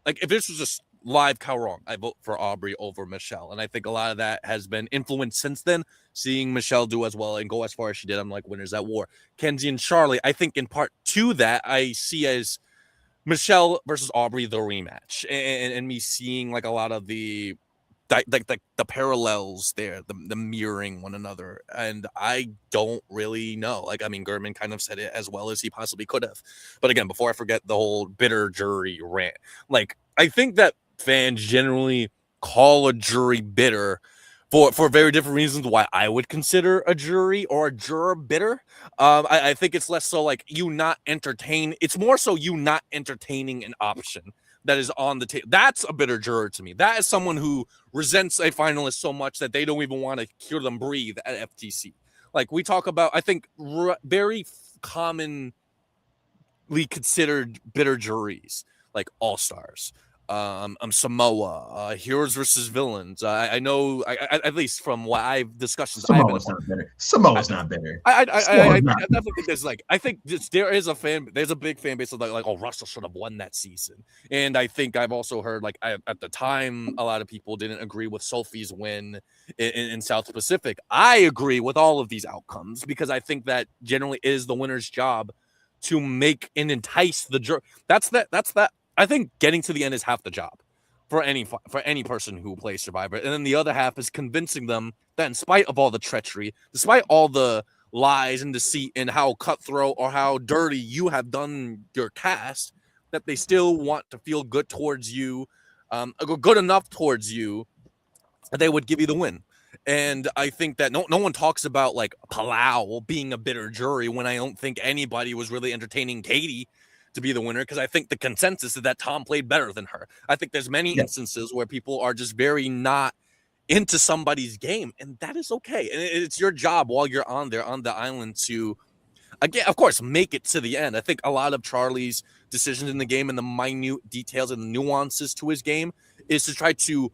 S3: if this was just live Kaorong, I vote for Aubrey over Michelle. And I think a lot of that has been influenced since then. Seeing Michelle do as well and go as far as she did, I'm like, winners at war. Kenzie and Charlie, I think in part to that, I see as Michelle versus Aubrey, the rematch. And me seeing like a lot of the parallels there, the mirroring one another. And I don't really know. Like, I mean, Gurman kind of said it as well as he possibly could have. But again, before I forget the whole bitter jury rant, like, I think that fans generally call a jury bitter for very different reasons why I would consider a jury or a juror bitter. I think it's less so like you not entertain. It's more so you not entertaining an option that is on the table. That's a bitter juror to me. That is someone who resents a finalist so much that they don't even want to hear them breathe at FTC. Like we talk about, I think very commonly considered bitter juries, like All-Stars, Samoa, Heroes versus Villains. I know, at least from what I've discussed,
S1: Samoa's not bitter. Samoa's not bitter.
S3: I definitely think there's like, I think there's a big fan base of like, oh, Russell should have won that season. And I think I've also heard like at the time, a lot of people didn't agree with Sophie's win in South Pacific. I agree with all of these outcomes because I think that generally is the winner's job to make and entice the jury. That's that. I think getting to the end is half the job for any person who plays Survivor. And then the other half is convincing them that in spite of all the treachery, despite all the lies and deceit and how cutthroat or how dirty you have done your cast, that they still want to feel good towards you, good enough towards you, that they would give you the win. And I think that no one talks about like Palau being a bitter jury when I don't think anybody was really entertaining Katie to be the winner, because I think the consensus is that Tom played better than her. I think there's many instances where people are just very not into somebody's game, and that is okay. And it's your job while you're on there on the island to, again, of course, make it to the end. I think a lot of Charlie's decisions in the game and the minute details and the nuances to his game is to try to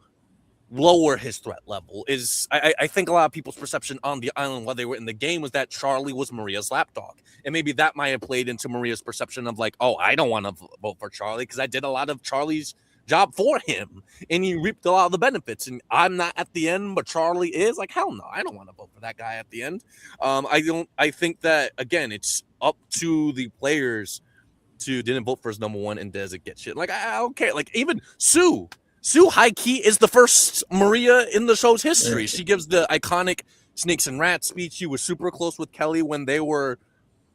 S3: lower his threat level. I think a lot of people's perception on the island while they were in the game was that Charlie was Maria's lapdog. And maybe that might have played into Maria's perception of like, oh, I don't want to vote for Charlie because I did a lot of Charlie's job for him, and he reaped a lot of the benefits. And I'm not at the end, but Charlie is. Like, hell no, I don't want to vote for that guy at the end. I think that, again, it's up to the players to didn't vote for his number one and doesn't get shit. Like, I don't care. Like, even Sue high key is the first Maria in the show's history. She gives the iconic Snakes and Rats speech. She was super close with Kelly when they were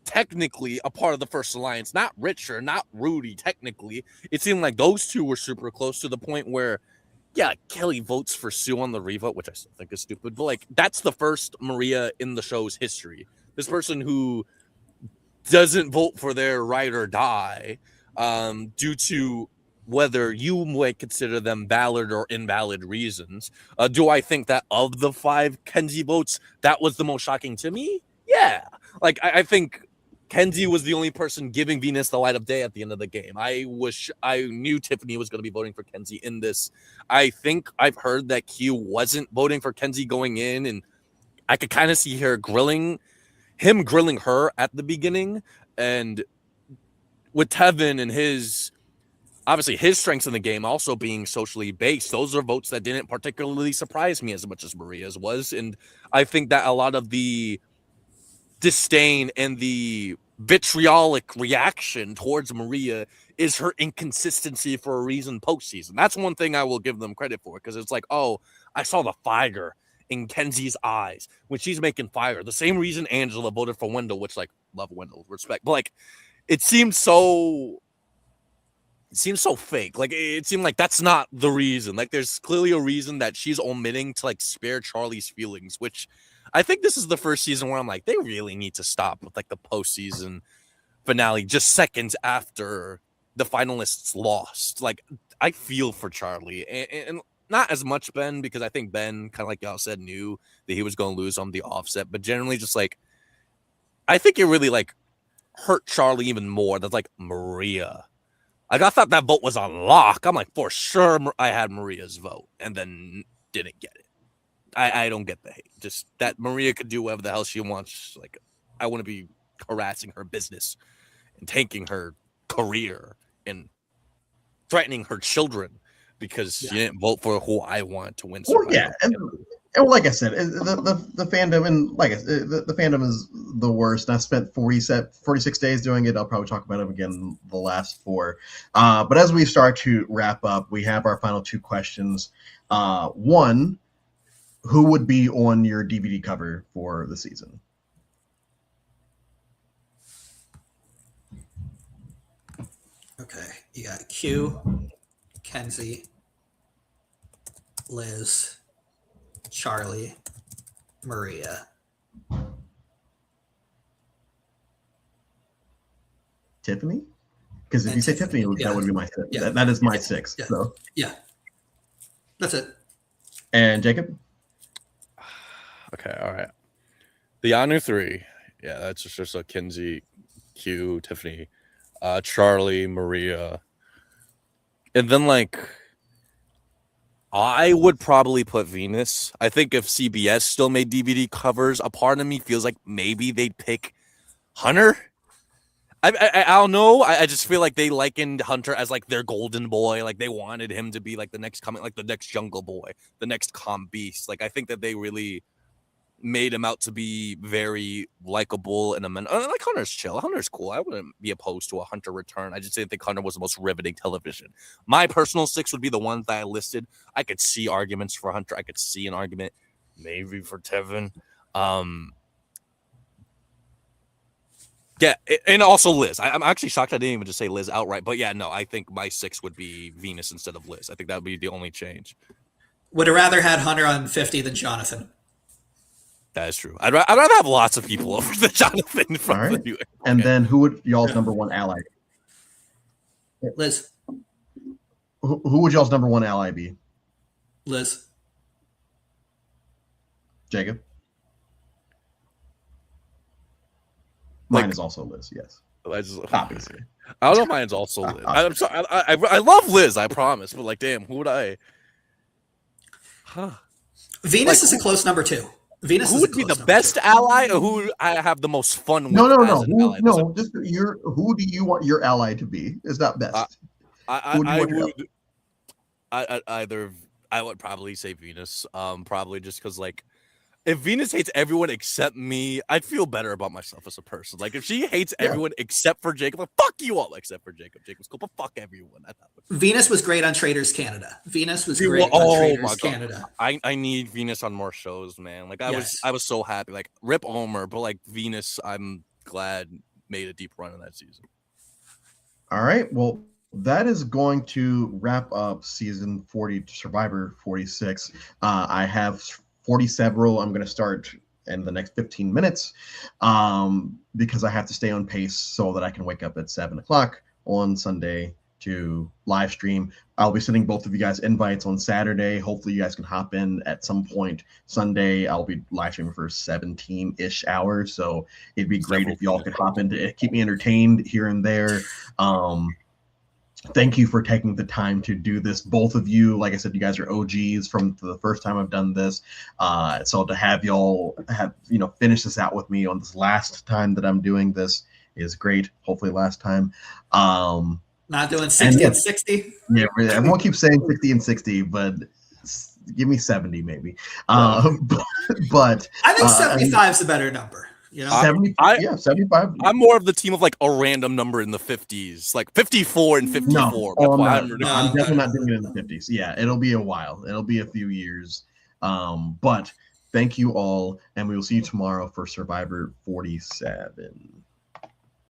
S3: technically a part of the First Alliance. Not Richard, not Rudy, technically. It seemed like those two were super close to the point where, yeah, Kelly votes for Sue on the revote, which I still think is stupid. But, like, that's the first Maria in the show's history. This person who doesn't vote for their ride or die due to whether you might consider them valid or invalid reasons. Do I think that of the 5 Kenzie votes, that was the most shocking to me? Yeah. Like, I think Kenzie was the only person giving Venus the light of day at the end of the game. I knew Tiffany was going to be voting for Kenzie in this. I think I've heard that Q wasn't voting for Kenzie going in, and I could kind of see her grilling her at the beginning. And with Tevin and his strengths in the game also being socially based, those are votes that didn't particularly surprise me as much as Maria's was. And I think that a lot of the disdain and the vitriolic reaction towards Maria is her inconsistency for a reason postseason. That's one thing I will give them credit for, because it's like, oh, I saw the fire in Kenzie's eyes when she's making fire. The same reason Angela voted for Wendell, which, like, love Wendell, respect, but like, it seems so fake. Like, it seemed like that's not the reason. Like, there's clearly a reason that she's omitting to, like, spare Charlie's feelings, which I think this is the first season where I'm like, they really need to stop with, like, the postseason finale just seconds after the finalists lost. Like, I feel for Charlie, and not as much Ben, because I think Ben, kind of like y'all said, knew that he was going to lose on the offset, but generally just, like, I think it really, like, hurt Charlie even more. That's like, Maria. Like, I thought that vote was on lock. I'm like, for sure I had Maria's vote, and then didn't get it. I don't get the hate. Just that Maria could do whatever the hell she wants. Like, I want to be harassing her business and tanking her career and threatening her children because she didn't vote for who I want to win.
S1: Well, yeah, and like I said, the fandom, and like I said, the fandom is the worst. And I spent 46 days doing it. I'll probably talk about it again the last 4. But as we start to wrap up, we have our final 2 questions. One, who would be on your DVD cover for the season?
S2: Okay, you got Q, Kenzie, Liz, Charlie, Maria.
S1: Tiffany? Because if you say Tiffany, that would be my 6. Yeah. That is my 6.
S2: Yeah.
S1: So.
S2: Yeah. That's it.
S1: And Jacob?
S3: Okay, all right. The Anu 3. Yeah, that's just a Kenzie, Q, Tiffany, Charlie, Maria. And then, like, I would probably put Venus. I think if CBS still made DVD covers, a part of me feels like maybe they'd pick Hunter. I don't know. I just feel like they likened Hunter as, like, their golden boy. Like, they wanted him to be, like, the next coming, like, the next Jungle Boy, the next calm beast. Like, I think that they really made him out to be very likable and like, Hunter's chill. Hunter's cool. I wouldn't be opposed to a Hunter return. I just didn't think Hunter was the most riveting television. My personal 6 would be the ones that I listed. I could see arguments for Hunter. I could see an argument maybe for Tevin. Yeah, and also Liz. I'm actually shocked I didn't even just say Liz outright. But yeah, no, I think my 6 would be Venus instead of Liz. I think that would be the only change.
S2: Would have rather had Hunter on 50 than Jonathan.
S3: That is true. I'd rather have lots of people over than Jonathan. From
S1: right. The and then who would y'all's number 1 ally?
S2: Liz.
S1: Who would y'all's number 1 ally be?
S2: Liz.
S1: Jacob? Mine is also Liz, yes. Obviously.
S3: I don't know if mine's also Liz. I'm sorry. I love Liz, I promise. But, like, damn, who would I?
S2: Huh. Venus is a close number 2. Venus
S3: who would be the best 2. Ally, or who I have the most fun with?
S1: No. Just who do you want your ally to be? Is that best?
S3: I would. I would probably say Venus. Probably just because like if Venus hates everyone except me, I'd feel better about myself as a person. Like if she hates
S1: Yeah.
S3: everyone except for Jacob, like fuck you all except for Jacob. Jacob's cool, but fuck everyone. I thought.
S2: Venus was great on Traders Canada. Venus was
S3: Dude,
S2: great on Traders Canada.
S3: I need Venus on more shows, man. Like I was so happy. Like rip Omer, but like Venus, I'm glad made a deep run in that season.
S1: All right. Well, that is going to wrap up season 40, Survivor 46. I have 40 several. I'm going to start in the next 15 minutes because I have to stay on pace so that I can wake up at 7 o'clock on Sunday to live stream. I'll be sending both of you guys invites on Saturday. Hopefully you guys can hop in at some point Sunday. I'll be live streaming for 17-ish hours. So it'd be great if y'all could hop in to keep me entertained here and there. Thank you for taking the time to do this. Both of you, like I said, you guys are OGs from the first time I've done this. So to have y'all finish this out with me on this last time that I'm doing this is great. Hopefully last time.
S2: Not doing 60 and 60.
S1: Yeah, everyone keeps saying 60 and 60, but give me 70 maybe. But
S2: I think 75 is a better number. You know,
S1: 75.
S3: I'm more of the team of like a random number in the 50s, like 54 and 54.
S1: I'm definitely not doing it in the 50s. Yeah, it'll be a while. It'll be a few years. But thank you all, and we will see you tomorrow for Survivor 47.